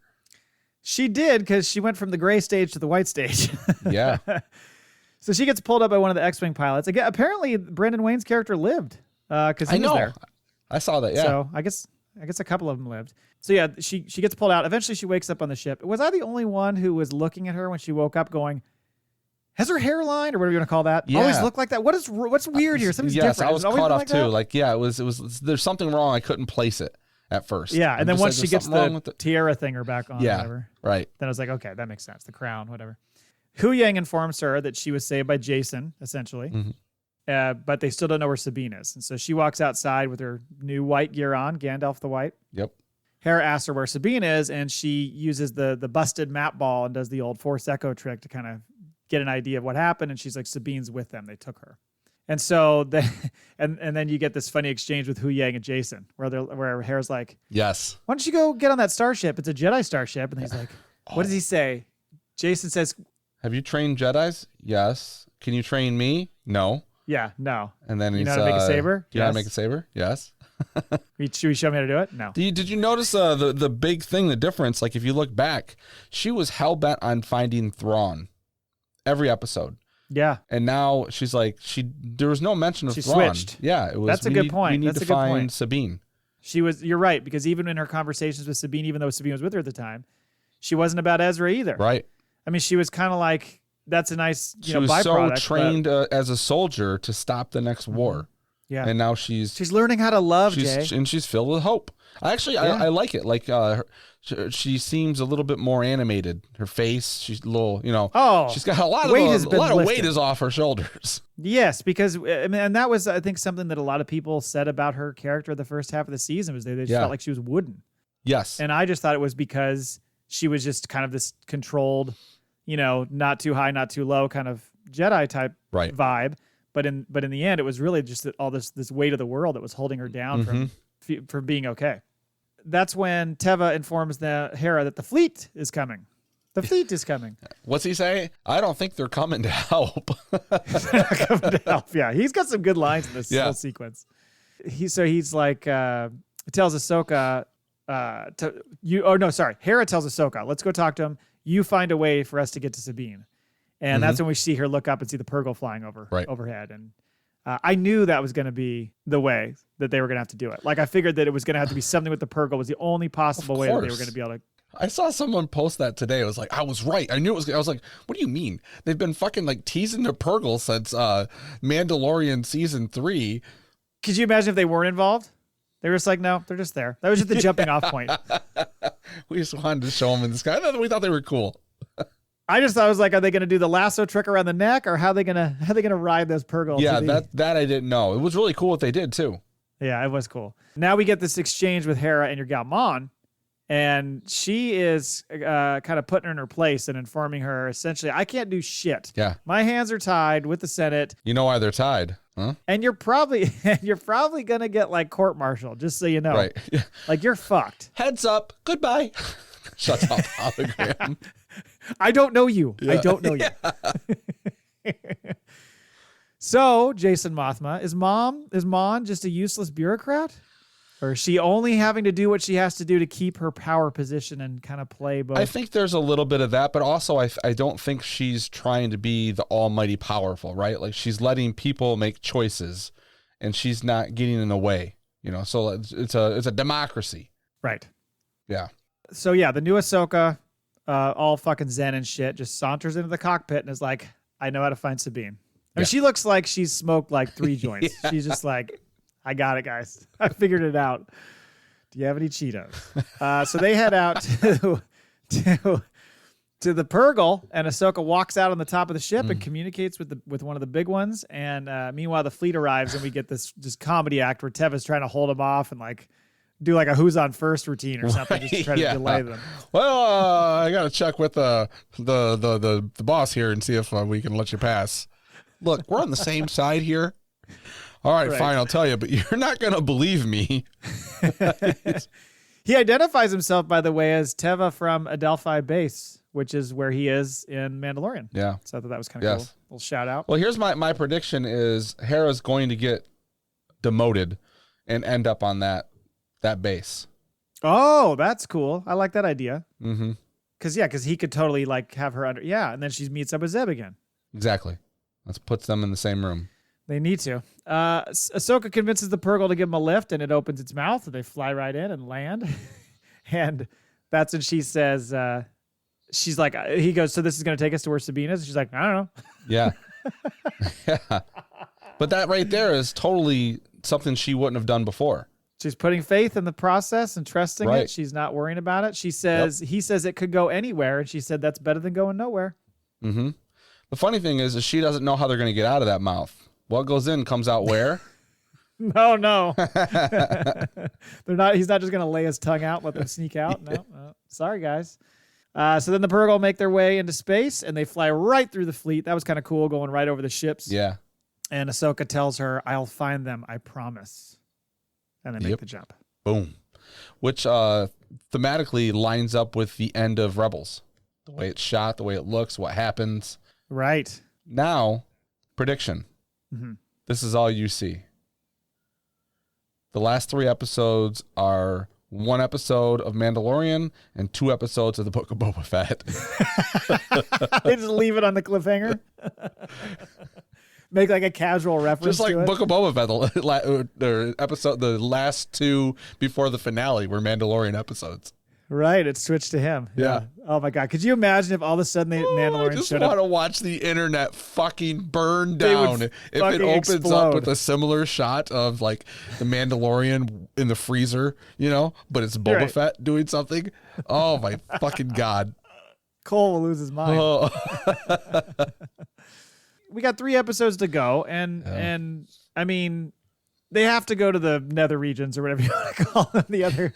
She did because she went from the gray stage to the white stage. Yeah. So she gets pulled up by one of the X-wing pilots. Again, apparently Brendan Wayne's character lived because he was there. I saw that. Yeah. So I guess a couple of them lived. So yeah, she gets pulled out. Eventually, she wakes up on the ship. Was I the only one who was looking at her when she woke up, going, "Has her hairline or whatever you want to call that always look like that? What's weird here? Something's different." I was caught off too. It was. There's something wrong. I couldn't place it at first. Yeah, and then once she gets the tiara thinger back on, whatever, right. Then I was like, okay, that makes sense. The crown, whatever. Hu Yang informs her that she was saved by Jason, essentially. But they still don't know where Sabine is. And so she walks outside with her new white gear on, Gandalf the White. Yep. Hera asks her where Sabine is, and she uses the busted map ball and does the old Force Echo trick to kind of get an idea of what happened. And she's like, Sabine's with them. They took her. And so and then you get this funny exchange with Hu Yang and Jason where Hera's like, yes, why don't you go get on that starship? It's a Jedi starship. And he's like, what does he say? Jason says, have you trained Jedis? Yes. Can you train me? No. Yeah, no. And then you know how to make a saber? Do you know how to make a saber? Yes. Should we show me how to do it? No. Did you notice the big thing, the difference? Like if you look back, she was hell-bent on finding Thrawn every episode. Yeah. And now she's like, there was no mention of Thrawn. Switched. Yeah, it was. That's a good point. We need to find Sabine. You're right, because even in her conversations with Sabine, even though Sabine was with her at the time, she wasn't about Ezra either. Right. I mean, she was kind of like, that's a nice, she was byproduct. So trained as a soldier to stop the next war. Yeah. And now she's learning how to love, Jay. And she's filled with hope. I like it. Like she seems a little bit more animated. Her face, she's a little, she's got a lot of weight is off her shoulders. Yes, because and that was, I think, something that a lot of people said about her character the first half of the season was they just felt like she was wooden. Yes. And I just thought it was because she was just kind of this controlled, not too high, not too low kind of Jedi type vibe. But in the end, it was really just all this weight of the world that was holding her down from being okay. That's when Teva informs Hera that the fleet is coming. The fleet is coming. What's he say? I don't think they're coming to help. Coming to help. Yeah, he's got some good lines in this whole sequence. He's like tells Ahsoka Hera tells Ahsoka, let's go talk to him. You find a way for us to get to Sabine. And that's when we see her look up and see the Purrgil flying overhead. And I knew that was going to be the way that they were going to have to do it. Like I figured that it was going to have to be something with the Purrgil was the only possible way that they were going to be able to. I saw someone post that today. It was like, I was right. I knew it was. I was like, what do you mean? They've been fucking like teasing the Purrgil since Mandalorian season 3. Could you imagine if they weren't involved? They were just like, no, they're just there. That was just the jumping off point. We just wanted to show them in the sky. We thought they were cool. I just thought it was like, are they going to do the lasso trick around the neck, or how they gonna ride those Purrgils? Yeah, that I didn't know. It was really cool what they did too. Yeah, it was cool. Now we get this exchange with Hera and your gal Mon, and she is kind of putting her in her place and informing her essentially, I can't do shit. Yeah, my hands are tied with the Senate. You know why they're tied, huh? And you're probably gonna get like court-martialed, just so you know. Right. Yeah. Like you're fucked. Heads up. Goodbye. Shut up, hologram. I don't know you. Yeah. I don't know you. So, Jason Mothma, is Mon just a useless bureaucrat? Or is she only having to do what she has to do to keep her power position and kind of play both? I think there's a little bit of that, but also I don't think she's trying to be the almighty powerful, right? Like she's letting people make choices and she's not getting in the way, so it's a democracy. Right. Yeah. So yeah, the new Ahsoka, all fucking zen and shit, just saunters into the cockpit and is like, I know how to find Sabine. I mean, she looks like she's smoked like 3 joints. Yeah. She's just like, I got it, guys. I figured it out. Do you have any Cheetos? So they head out to the Purrgil, and Ahsoka walks out on the top of the ship and communicates with one of the big ones. And meanwhile, the fleet arrives, and we get this just comedy act where Teva's trying to hold him off and like do like a who's on first routine or something, just to try to delay them. Well, I got to check with the boss here and see if we can let you pass. Look, we're on the same side here. All right, fine, I'll tell you, but you're not going to believe me. He identifies himself, by the way, as Teva from Adelphi Base, which is where he is in Mandalorian. Yeah. So I thought that was kind of cool. Little shout out. Well, here's my prediction is Hera's going to get demoted and end up on that base. Oh, that's cool. I like that idea. Mm-hmm. Because he could totally like have her under. Yeah, and then she meets up with Zeb again. Exactly. Let's put them in the same room. They need to. Ahsoka convinces the Purrgil to give him a lift, and it opens its mouth, and they fly right in and land. And that's when she says, she's like, he goes, so this is going to take us to where Sabine is? She's like, I don't know. Yeah. Yeah. But that right there is totally something she wouldn't have done before. She's putting faith in the process and trusting it. She's not worrying about it. She says, he says it could go anywhere. And she said, that's better than going nowhere. Mm-hmm. The funny thing is she doesn't know how they're going to get out of that mouth. What goes in comes out where? No. They're not. He's not just going to lay his tongue out, let them sneak out. No. Sorry, guys. So then the Purgle make their way into space, and they fly right through the fleet. That was kind of cool, going right over the ships. Yeah. And Ahsoka tells her, "I'll find them, I promise." And they make the jump. Boom. Which thematically lines up with the end of Rebels. The way it's shot, the way it looks, what happens. Right. Now, prediction. Mm-hmm. This is all you see. The last 3 episodes are 1 episode of Mandalorian and 2 episodes of the Book of Boba Fett. They just leave it on the cliffhanger. Make like a casual reference. Just like to it. Book of Boba Fett, the episode, the last 2 before the finale were Mandalorian episodes. Right, it switched to him. Yeah. Oh my God, could you imagine if all of a sudden the Mandalorian I just showed want up? to watch the internet fucking burn down if it opens up with a similar shot of like the Mandalorian in the freezer, but it's Boba Fett doing something. Oh my fucking God. Cole will lose his mind. Oh. We got 3 episodes to go, and I mean, they have to go to the nether regions or whatever you want to call them, the other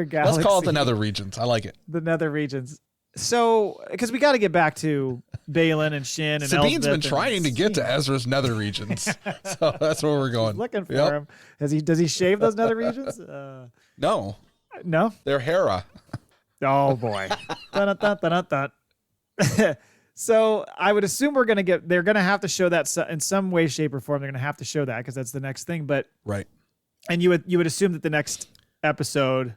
galaxy. Let's call it the nether regions. I like it. The nether regions. So, because we got to get back to Baylan and Shin and Sabine's Elsbeth been trying to get to Ezra's nether regions, so that's where we're going. He's looking for him. Does he shave those nether regions? No, they're Hera. Oh boy. Dun, dun, dun, dun, dun. So I would assume they're going to have to show that in some way, shape, or form. They're going to have to show that because that's the next thing. But right. And you would assume that the next episode,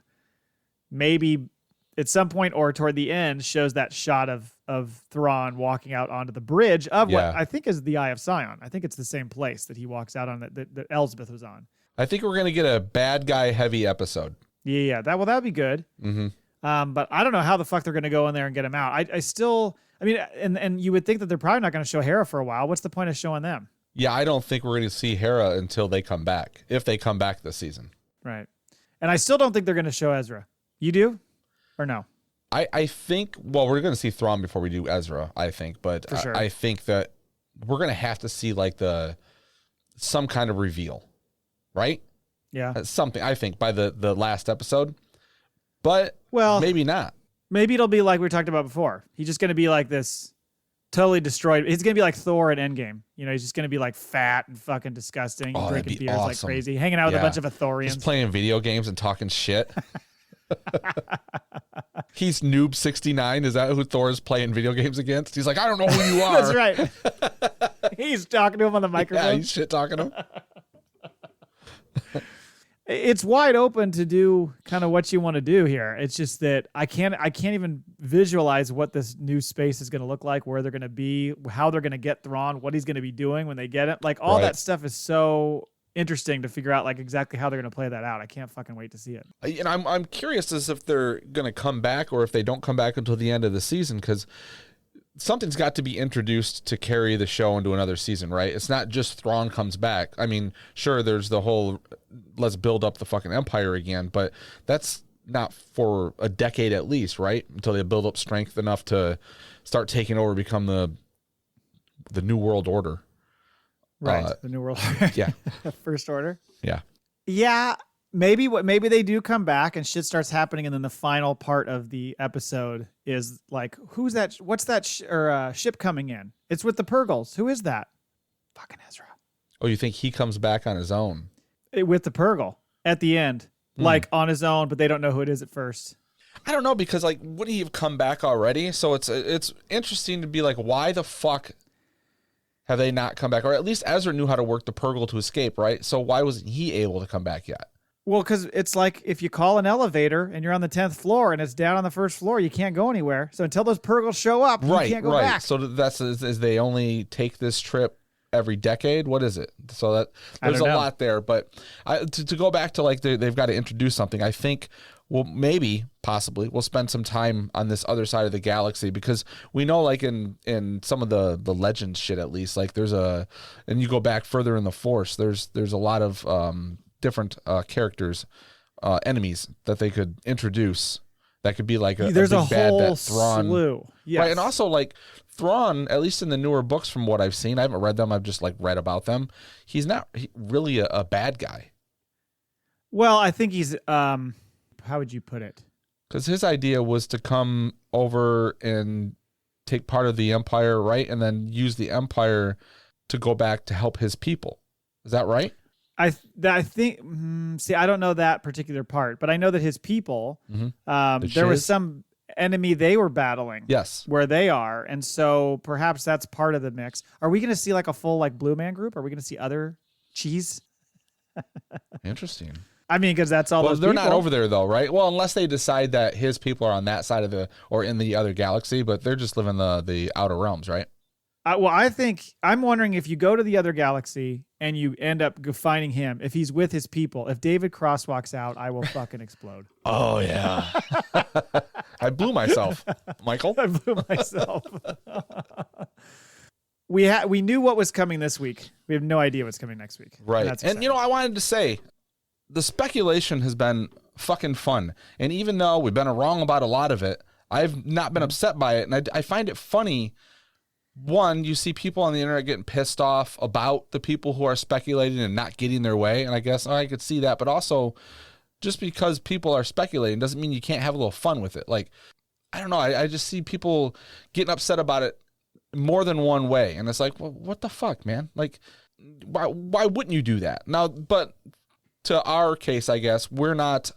maybe at some point or toward the end, shows that shot of Thrawn walking out onto the bridge of what I think is the Eye of Sion. I think it's the same place that he walks out on that Elsbeth was on. I think we're going to get a bad guy heavy episode. Yeah. That would be good. Mm-hmm. But I don't know how the fuck they're going to go in there and get him out. I mean, and you would think that they're probably not going to show Hera for a while. What's the point of showing them? Yeah, I don't think we're going to see Hera until they come back, if they come back this season. Right. And I still don't think they're going to show Ezra. You do? Or no? I think, well, we're going to see Thrawn before we do Ezra, I think. But for sure. I think that we're going to have to see like some kind of reveal, right? Yeah. Something, I think, by the last episode. But maybe not. Maybe it'll be like we talked about before. He's just going to be like this totally destroyed. He's going to be like Thor in Endgame. He's just going to be like fat and fucking disgusting, drinking beers like crazy, hanging out with a bunch of Ithorians. Just playing video games and talking shit. He's Noob 69. Is that who Thor is playing video games against? He's like, I don't know who you are. That's right. He's talking to him on the microphone. Yeah, he's shit talking to him. It's wide open to do kind of what you want to do here. It's just that I can't even visualize what this new space is going to look like, where they're going to be, how they're going to get Thrawn, what he's going to be doing when they get it. Like all that stuff is so interesting to figure out like exactly how they're going to play that out. I can't fucking wait to see it. And I'm curious as if they're going to come back or if they don't come back until the end of the season, because something's got to be introduced to carry the show into another season, right? It's not just Thrawn comes back. I mean, sure, there's the whole let's build up the fucking empire again, but that's not for a decade at least, right? Until they build up strength enough to start taking over, become the New World Order. Right, the New World Order. Yeah. First Order. Yeah. Yeah. Maybe they do come back and shit starts happening, and then the final part of the episode is like, who's that? What's that ship coming in? It's with the Purgles. Who is that? Fucking Ezra. Oh, you think he comes back on his own? With the Purgle at the end, like on his own, but they don't know who it is at first. I don't know, because like, wouldn't he have come back already? So it's interesting to be like, why the fuck have they not come back? Or at least Ezra knew how to work the Purgle to escape, right? So why wasn't he able to come back yet? Well, because it's like if you call an elevator and you're on the 10th floor and it's down on the first floor, you can't go anywhere. So until those Purgles show up, you can't go back. So that's is they only take this trip every decade? What is it? So that there's a lot there. But to go back to like they've got to introduce something. I think possibly we'll spend some time on this other side of the galaxy, because we know like in some of the legends shit, at least, like and you go back further in the Force, there's a lot of different characters, enemies that they could introduce. That could be like there's a big bad whole that Thrawn, slew. Yes. Right, and also like Thrawn, at least in the newer books from what I've seen, I haven't read them, I've just like read about them. He's not really a bad guy. Well, I think he's how would you put it? Because his idea was to come over and take part of the Empire, right? And then use the Empire to go back to help his people. Is that right? I think, see, I don't know that particular part, but I know that his people, there was some enemy they were battling. Yes. Where they are. And so perhaps that's part of the mix. Are we going to see like a full like Blue Man Group? Are we going to see other cheese? Interesting. I mean, because that's all those they're people. Not over there, though, right? Well, unless they decide that his people are on that side of or in the other galaxy, but they're just living the outer realms, right? Well, I'm wondering if you go to the other galaxy and you end up finding him, if he's with his people, if David Cross walks out, I will fucking explode. Oh, yeah. I blew myself, Michael. I blew myself. We knew what was coming this week. We have no idea what's coming next week. Right. And I wanted to say, the speculation has been fucking fun. And even though we've been wrong about a lot of it, I've not been upset by it. And I find it funny. One, you see people on the internet getting pissed off about the people who are speculating and not getting their way. And I guess I could see that. But also, just because people are speculating doesn't mean you can't have a little fun with it. Like, I don't know. I just see people getting upset about it more than one way. And it's like, well, what the fuck, man? Like, why wouldn't you do that? Now, but to our case, I guess, we're not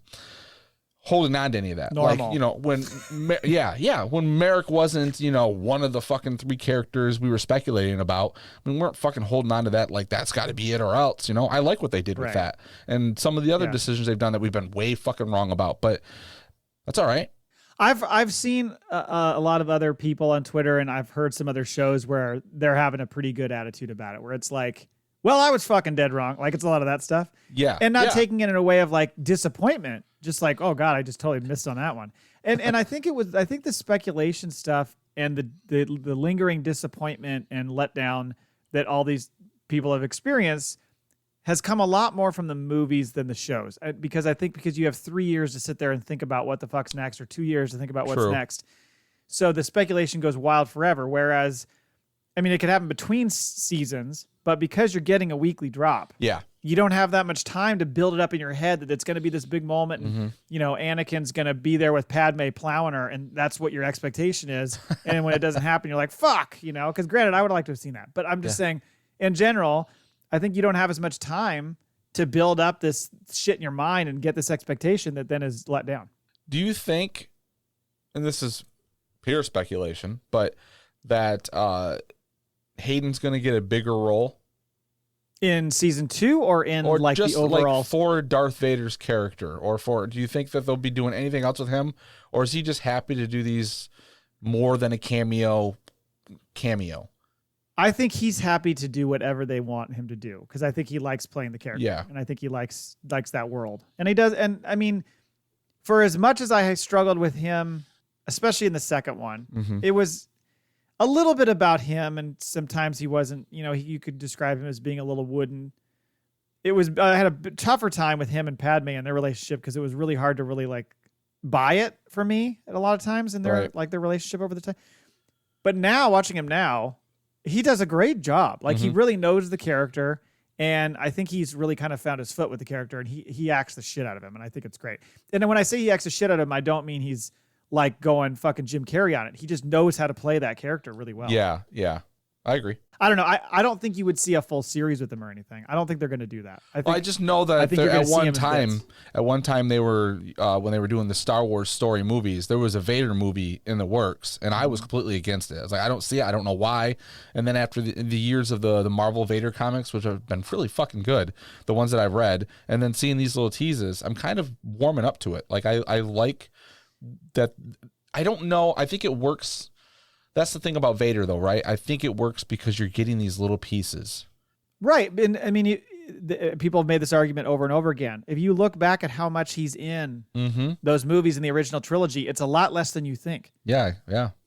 holding on to any of that. Normal. Like, when, when Merrick wasn't, one of the fucking 3 characters we were speculating about, we weren't fucking holding on to that like, that's got to be it or else, I like what they did with that. And some of the other decisions they've done that we've been way fucking wrong about, but that's all right. I've seen a lot of other people on Twitter, and I've heard some other shows where they're having a pretty good attitude about it, where it's like, well, I was fucking dead wrong. Like, it's a lot of that stuff. Yeah. And not taking it in a way of like disappointment, just like, oh God, I just totally missed on that one. And I think the speculation stuff and the lingering disappointment and letdown that all these people have experienced has come a lot more from the movies than the shows. Because you have 3 years to sit there and think about what the fuck's next, or 2 years to think about what's next. So the speculation goes wild forever. Whereas, I mean, it could happen between seasons, but because you're getting a weekly drop, you don't have that much time to build it up in your head that it's going to be this big moment. And, Anakin's going to be there with Padme plowing her, and that's what your expectation is. And when it doesn't happen, you're like, fuck, because granted, I would like to have seen that. But I'm just saying, in general, I think you don't have as much time to build up this shit in your mind and get this expectation that then is let down. Do you think, and this is pure speculation, but that Hayden's going to get a bigger role in season 2 or like just the overall like for Darth Vader's character, or do you think that they'll be doing anything else with him, or is he just happy to do these more than a cameo? I think he's happy to do whatever they want him to do, because I think he likes playing the character, and I think he likes that world, and he does. And I mean, for as much as I struggled with him, especially in the second one, it was a little bit about him, and sometimes he wasn't, you could describe him as being a little wooden. I had a tougher time with him and Padme and their relationship, because it was really hard to really like buy it for me at a lot of times in their their relationship over the time. But now, watching him now, he does a great job. Like, he really knows the character, and I think he's really kind of found his foot with the character, and he acts the shit out of him, and I think it's great. And then when I say he acts the shit out of him, I don't mean he's like going fucking Jim Carrey on it. He just knows how to play that character really well. Yeah. I agree. I don't know. I don't think you would see a full series with him or anything. I don't think they're going to do that. I just know that at one time they were when they were doing the Star Wars story movies, there was a Vader movie in the works, and I was completely against it. I was like, I don't see it. I don't know why. And then after the years of the Marvel Vader comics, which have been really fucking good, the ones that I've read, and then seeing these little teases, I'm kind of warming up to it. Like, I like that. I don't know. I think it works. That's the thing about Vader, though, right? I think it works because you're getting these little pieces. Right. And I mean, people have made this argument over and over again. If you look back at how much he's in those movies in the original trilogy, it's a lot less than you think. Yeah.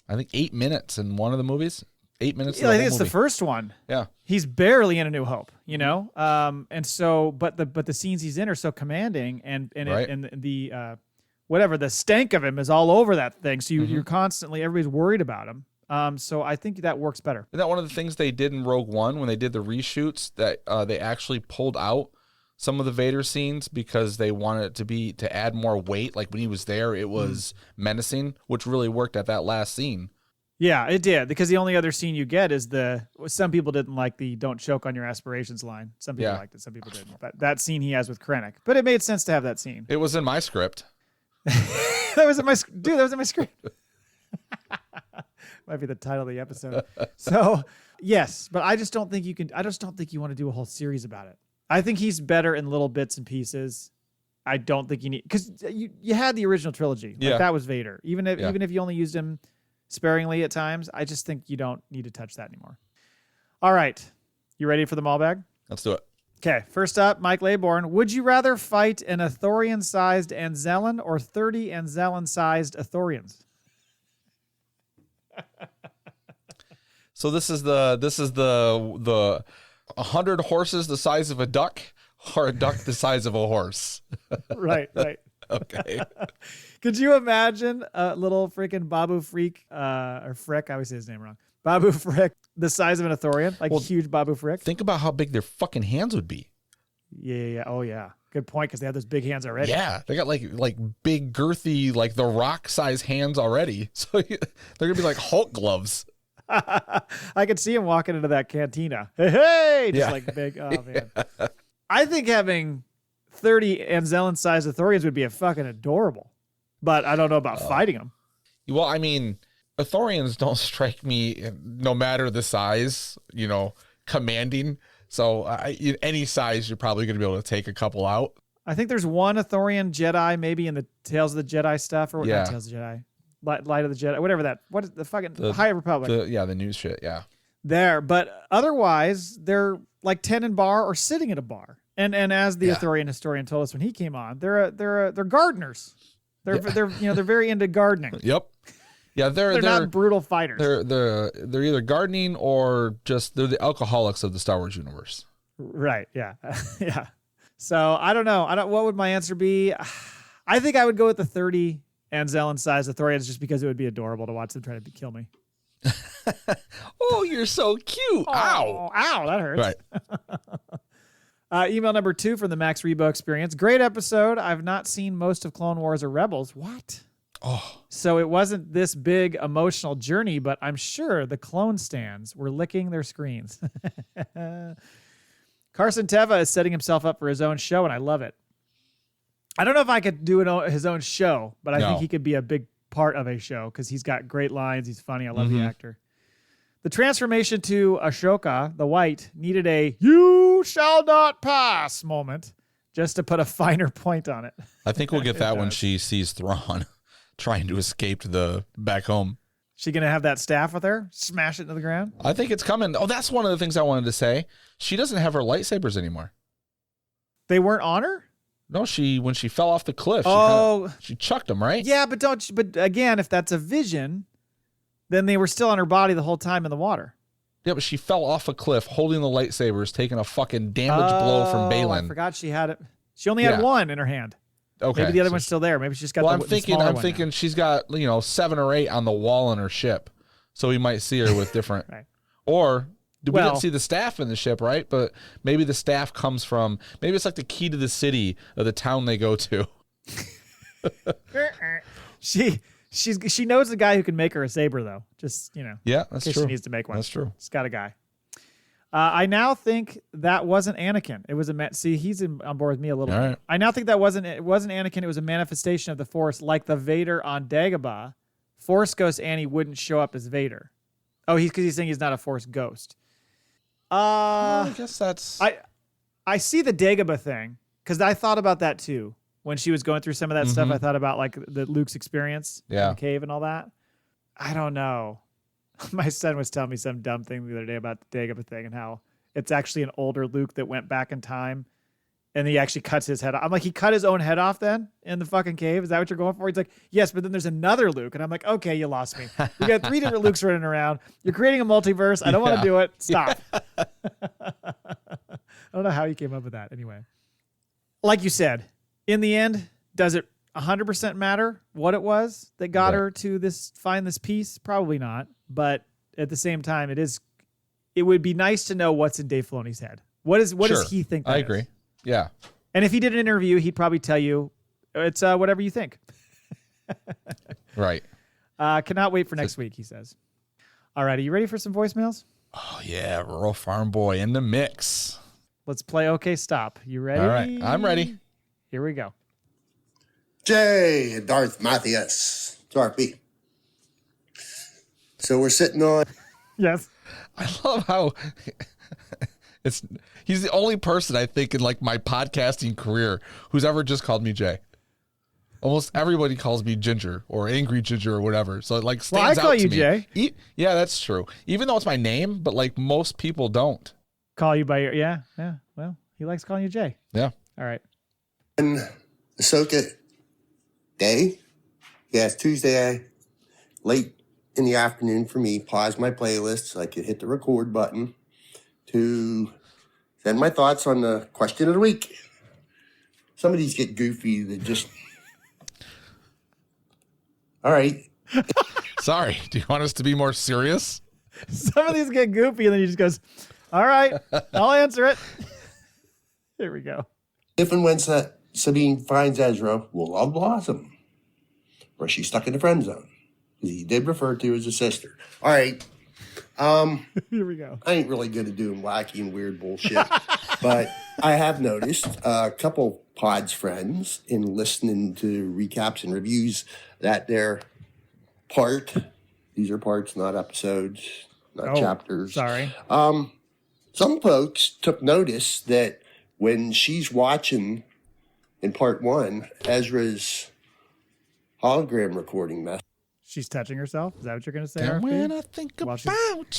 I think 8 minutes in one of the movies. 8 minutes. Yeah, I think it's the first one. Yeah. He's barely in A New Hope, and so, but the scenes he's in are so commanding, and the whatever, the stank of him is all over that thing. So you're constantly, everybody's worried about him. So I think that works better. Isn't that one of the things they did in Rogue One when they did the reshoots, that they actually pulled out some of the Vader scenes because they wanted it to add more weight. Like when he was there, it was menacing, which really worked at that last scene. Yeah, it did, because the only other scene you get is some people didn't like the "don't choke on your aspirations" line. Some people liked it, some people didn't. But that scene he has with Krennic. But it made sense to have that scene. It was in my script. That was in my script. Might be the title of the episode. So, yes, but I just don't think you want to do a whole series about it. I think he's better in little bits and pieces. I don't think you need, because you had the original trilogy. Like that was Vader. Even if you only used him sparingly at times, I just think you don't need to touch that anymore. All right. You ready for the Maul Bag? Let's do it. Okay, first up, Mike Laybourne. Would you rather fight an Ithorian-sized Anzellan or 30 Anzellan-sized Ithorians? So this is the 100 horses the size of a duck, or a duck the size of a horse. Right. Okay. Could you imagine a little freaking Babu Freak, or Frick? I always say his name wrong. Babu Frick, the size of an Ithorian, like huge Babu Frick. Think about how big their fucking hands would be. Yeah. Oh yeah. Good point, because they have those big hands already. Yeah, they got like big girthy, like the Rock size hands already. So they're gonna be like Hulk gloves. I could see him walking into that cantina. Hey, just like big. Oh man. I think having 30 Anzellan-sized Ithorians would be a fucking adorable, but I don't know about fighting them. Well, I mean, Ithorians don't strike me, no matter the size, commanding. So any size, you're probably going to be able to take a couple out. I think there's one Ithorian Jedi maybe in the Tales of the Jedi stuff, or not Tales of the Jedi, Light of the Jedi, whatever that. What is the fucking High Republic? The news shit. Yeah. There, but otherwise they're like 10 in bar or sitting at a bar. And as the Ithorian historian told us when he came on, they're gardeners. They're very into gardening. Yep. Yeah, they're not brutal fighters. They're either gardening or they're the alcoholics of the Star Wars universe. Right. Yeah. Yeah. So I don't know. What would my answer be? I think I would go with the 30 Anzellan-sized Ithorians just because it would be adorable to watch them try to kill me. Oh, you're so cute. Ow. Ow, that hurts. Right. Email number 2 from the Max Rebo Experience. Great episode. I've not seen most of Clone Wars or Rebels. What? Oh. So it wasn't this big emotional journey, but I'm sure the clone stands were licking their screens. Carson Teva is setting himself up for his own show, and I love it. I don't know if I could do his own show, but I think he could be a big part of a show because he's got great lines. He's funny. I love the actor. The transformation to Ahsoka, the White, needed a "you shall not pass" moment just to put a finer point on it. I think we'll get that when she sees Thrawn trying to escape back home. She going to have that staff with her? Smash it into the ground? I think it's coming. Oh, that's one of the things I wanted to say. She doesn't have her lightsabers anymore. They weren't on her? No, when she fell off the cliff, she chucked them, right? Yeah, but again, if that's a vision, then they were still on her body the whole time in the water. Yeah, but she fell off a cliff holding the lightsabers, taking a fucking damage blow from Balin. I forgot she had it. She only had one in her hand. Okay. Maybe the other one's still there. Maybe she's got I'm thinking she's got 7 or 8 on the wall in her ship. So we might see her with different right. Or we didn't see the staff in the ship, right? But maybe the staff comes from, maybe it's like the key to the city of the town they go to. She knows the guy who can make her a saber, though. Just, Yeah, that's true. She needs to make one. That's true. She's got a guy. I now think that wasn't Anakin. It was he's on board with me a little bit. Right. I now think it wasn't Anakin. It was a manifestation of the Force, like the Vader on Dagobah. Force Ghost Annie wouldn't show up as Vader. Oh, because he's saying he's not a Force ghost. I guess that's... I see the Dagobah thing, because I thought about that too. When she was going through some of that stuff, I thought about like the Luke's experience in the cave and all that. I don't know. My son was telling me some dumb thing the other day about the Dagobah thing and how it's actually an older Luke that went back in time and he actually cuts his head off. I'm like, he cut his own head off then in the fucking cave? Is that what you're going for? He's like, yes, but then there's another Luke. And I'm like, okay, you lost me. You got 3 different Lukes running around. You're creating a multiverse. I don't want to do it. Stop. I don't know how you came up with that. Anyway, like you said, in the end, does it 100% matter what it was that got her to find this peace? Probably not. But at the same time, it would be nice to know what's in Dave Filoni's head. What does he think that I agree. is? Yeah. And if he did an interview, he'd probably tell you it's whatever you think. Right. Cannot wait for next week, he says. All right, are you ready for some voicemails? Oh, yeah, rural farm boy in the mix. Let's play OK Stop. You ready? All right, I'm ready. Here we go. Jay, Darth Matthias, Darby. So we're sitting on... Yes. I love how he's the only person I think in like my podcasting career who's ever just called me Jay. Almost everybody calls me Ginger or Angry Ginger or whatever. So it like stands out to me. I call you Jay. Yeah, that's true. Even though it's my name, but like most people don't. Call you by your... Yeah. Well, he likes calling you Jay. Yeah. All right. Ahsoka day. Yeah, it's Tuesday, late in the afternoon for me. Pause my playlist so I could hit the record button to send my thoughts on the question of the week. Some of these get goofy. They just... All right. Sorry. Do you want us to be more serious? Some of these get goofy, and then he just goes, all right, I'll answer it. Here we go. If and when Sabine finds Ezra, will love blossom? Or is she stuck in the friend zone? He did refer to as a sister. All right. Here we go. I ain't really good at doing wacky and weird bullshit. But I have noticed a couple Pod's friends in listening to recaps and reviews that they're these are parts, not episodes, not chapters. Sorry. Some folks took notice that when she's watching in part 1, Ezra's hologram recording message. She's touching herself? Is that what you're going to say? And when I think about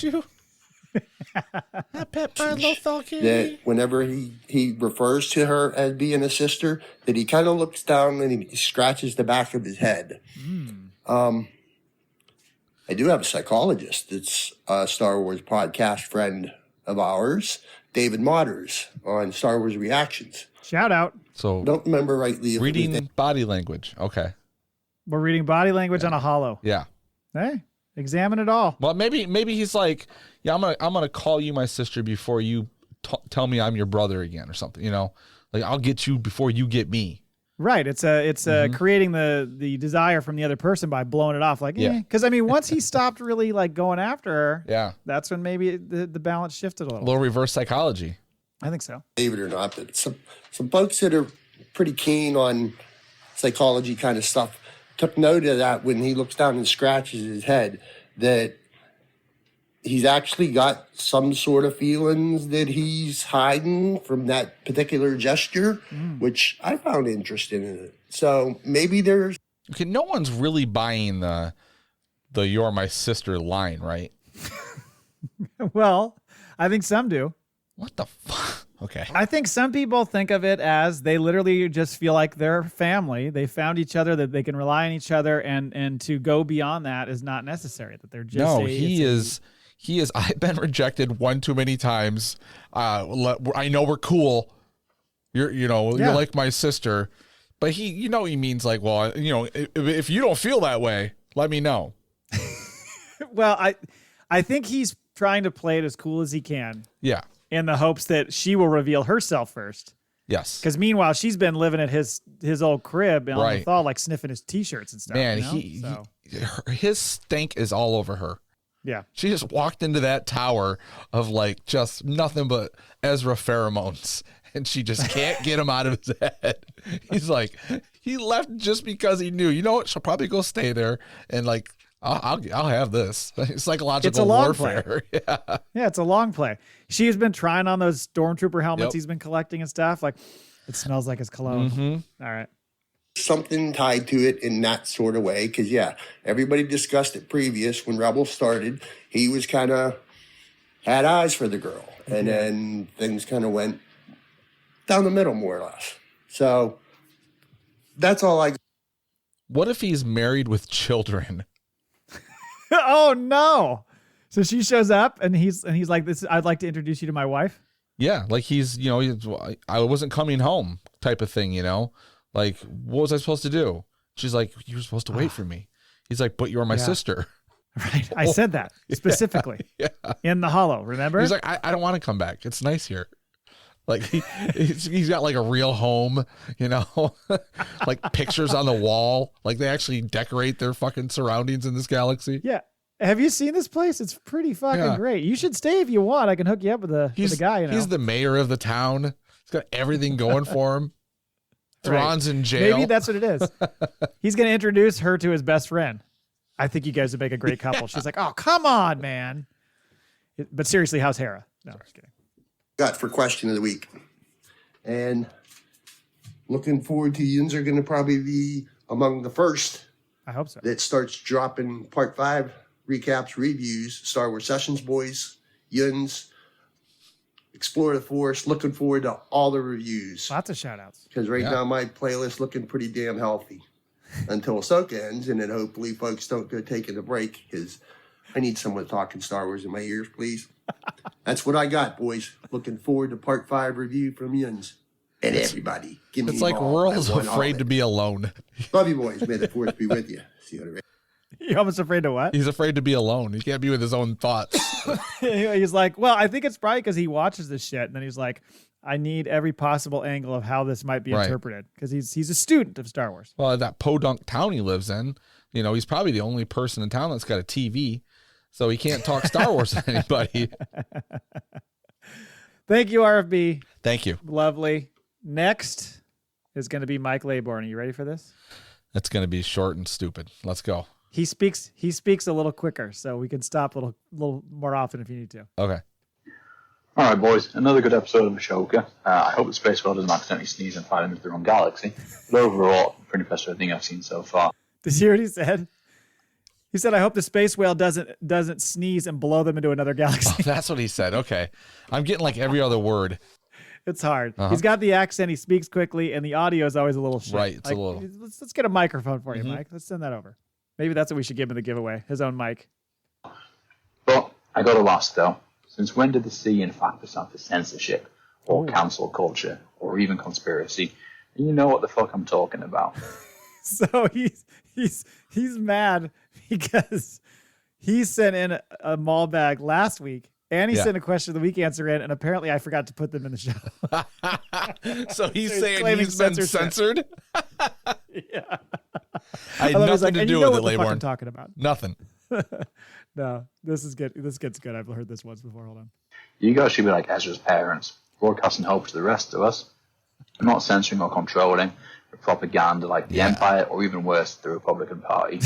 you, I pet my little falcon. That whenever he refers to her as being a sister, that he kind of looks down and he scratches the back of his head. I do have a psychologist that's a Star Wars podcast friend of ours, David Motters, on Star Wars Reactions. Shout out. So don't remember rightly. Reading body language. Okay. We're reading body language on a holo. Yeah. Hey, examine it all. Well, maybe he's like, yeah, I'm gonna call you my sister before you tell me I'm your brother again or something. You know, like I'll get you before you get me. Right. It's creating the desire from the other person by blowing it off. Like, because I mean, once he stopped really like going after her, that's when maybe the balance shifted a little reverse psychology. I think so. Believe it or not, but some folks that are pretty keen on psychology kind of stuff took note of that when he looks down and scratches his head, that he's actually got some sort of feelings that he's hiding from that particular gesture, which I found interesting in it. So maybe there's... Okay, no one's really buying the "you're my sister" line, right? Well, I think some do. What the fuck? Okay. I think some people think of it as they literally just feel like they're family. They found each other, that they can rely on each other, and to go beyond that is not necessary. That they're just he is. I've been rejected one too many times. I know we're cool. You're like my sister, but he means like, well, if you don't feel that way, let me know. Well, I think he's trying to play it as cool as he can. Yeah. In the hopes that she will reveal herself first. Yes. Because meanwhile, she's been living at his old crib on the thaw, like sniffing his t-shirts and stuff. Man, his stink is all over her. Yeah. She just walked into that tower of like just nothing but Ezra pheromones, and she just can't get him out of his head. He's like, he left just because he knew, you know what, she'll probably go stay there, and like, I'll have this. It's psychological warfare. Yeah. Yeah, it's a long play. She has been trying on those stormtrooper helmets he's been collecting and stuff. Like, it smells like his cologne. All right. Something tied to it in that sort of way. Because, everybody discussed it previous. When Rebels started, he was kind of had eyes for the girl. And then things kind of went down the middle, more or less. So that's all I... What if he's married with children? Oh no! So she shows up and he's like, "This, I'd like to introduce you to my wife." Yeah, like I wasn't coming home type of thing, Like, what was I supposed to do? She's like, you were supposed to wait for me. He's like, but you're my sister. Right. I said that specifically in the holo. Remember? He's like, I don't want to come back. It's nice here. Like he's got like a real home, you know, like pictures on the wall. Like they actually decorate their fucking surroundings in this galaxy. Yeah. Have you seen this place? It's pretty fucking great. You should stay if you want. I can hook you up with a guy. You know? He's the mayor of the town. He's got everything going for him. Thrawn's in jail. Maybe that's what it is. He's going to introduce her to his best friend. I think you guys would make a great couple. She's like, oh, come on, man. But seriously, how's Hera? No, just kidding. Got for question of the week. And looking forward to Yuns are going to probably be among the first. I hope so. That starts dropping part 5 recaps, reviews, Star Wars Sessions boys, Yuns, Explore the Force. Looking forward to all the reviews. Lots of shout outs. Because now my playlist looking pretty damn healthy until Ahsoka ends, and then hopefully folks don't go taking a break because I need someone talking Star Wars in my ears, please. That's what I got, boys. Looking forward to part 5 review from Yuns. And everybody, give me. It's like World's afraid to be alone. Love you, boys. May the Force be with you. See you later. You're almost afraid to what? He's afraid to be alone. He can't be with his own thoughts. He's like, well, I think it's probably because he watches this shit, and then he's like, I need every possible angle of how this might be interpreted because he's a student of Star Wars. Well, that podunk town he lives in, you know, he's probably the only person in town that's got a TV, so he can't talk Star Wars to anybody. Thank you, RFB. Thank you. Lovely. Next is going to be Mike Laybourne. Are you ready for this? It's going to be short and stupid. Let's go. He speaks a little quicker, so we can stop a little more often if you need to. Okay. All right, boys. Another good episode of Ahsoka. I hope the Space Whale doesn't accidentally sneeze and fly into the wrong galaxy. But overall, I'm pretty impressed with everything I've seen so far. Did you hear what he said? He said, I hope the Space Whale doesn't sneeze and blow them into another galaxy. Oh, that's what he said. Okay. I'm getting like every other word. It's hard. He's got the accent. He speaks quickly, and the audio is always a little shit. Right. It's like, a little. Let's get a microphone for you, Mike. Let's send that over. Maybe that's what we should give him the giveaway. His own mic. But I got to ask, though. Since when did the C in FACPA stand for censorship, or cancel culture, or even conspiracy? And you know what the fuck I'm talking about. So he's mad because he sent in a Maul Bag last week, and he sent a question of the week answer in, and apparently I forgot to put them in the show. So he's saying he's been censored? Yeah. I had nothing to do with it, Laybourne. I'm talking about. Nothing. No, this is good. This gets good. I've heard this once before. Hold on. You guys should be like Ezra's parents, broadcasting hope to the rest of us. We're not censoring or controlling with propaganda like the Empire, or even worse, the Republican Party.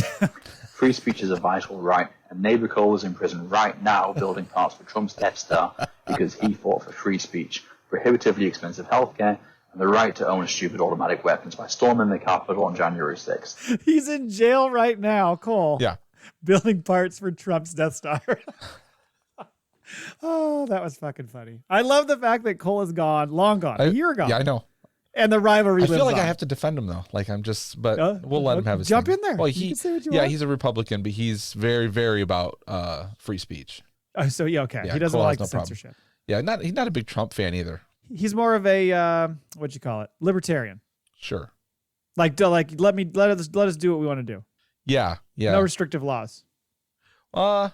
Free speech is a vital right, and Neighbor Cole is in prison right now building parts for Trump's Death Star because he fought for free speech, prohibitively expensive healthcare, and the right to own stupid automatic weapons by storming the Capitol on January 6th. He's in jail right now, Cole. Yeah. Building parts for Trump's Death Star. Oh, that was fucking funny. I love the fact that Cole is gone, long gone, a year ago. Yeah, I know. And the rivalry lives on. I feel like I have to defend him, though. Like, I'm just, but we'll let him have his jump thing. in there. Well, you can say what you want. He's a Republican, but he's very, very about free speech. Oh, so, okay. He doesn't like the censorship. Yeah, he's not a big Trump fan either. He's more of a, what'd you call it? Libertarian. Sure. Like let us do what we want to do. Yeah. No restrictive laws. No.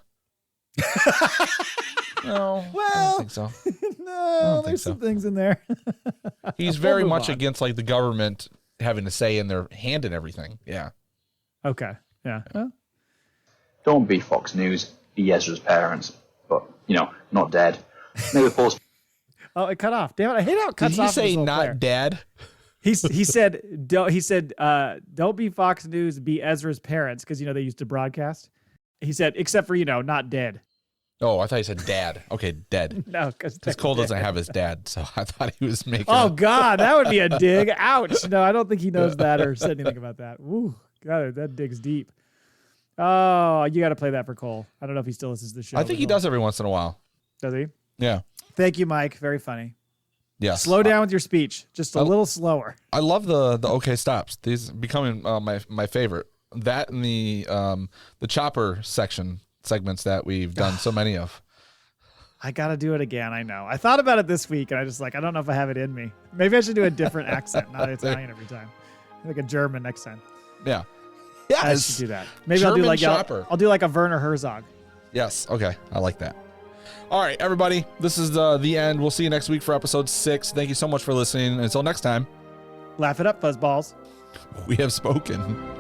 Well, I don't think so. No, there's some things in there. He's very much against like the government having a say in their hand and everything. Yeah. Okay. Yeah. Well. Don't be Fox News. Be Ezra's parents, but not dead. Maybe Paul's. Oh, it cut off. Damn it! I hate how it cuts off. Did he say not dad? He said don't be Fox News. Be Ezra's parents because they used to broadcast. He said except for not dead. Oh, I thought he said dad. Okay, dead. No, because Cole doesn't have his dad, so I thought he was making. Oh God, that would be a dig. Ouch! No, I don't think he knows that or said anything about that. Woo, God, that digs deep. Oh, you got to play that for Cole. I don't know if he still listens to the show. I think he does every once in a while. Does he? Yeah. Thank you, Mike. Very funny. Yes. Slow down with your speech, just a little slower. I love the okay stops. These becoming my favorite. That and the chopper segments that we've done so many of. I got to do it again. I know. I thought about it this week, and I just I don't know if I have it in me. Maybe I should do a different accent, not Italian every time. Like a German next time. Yeah. Yes. I should do that. Maybe German I'll do like a Werner Herzog. Yes. Okay. I like that. All right, everybody, this is the end. We'll see you next week for episode 6. Thank you so much for listening. Until next time. Laugh it up, fuzzballs. We have spoken.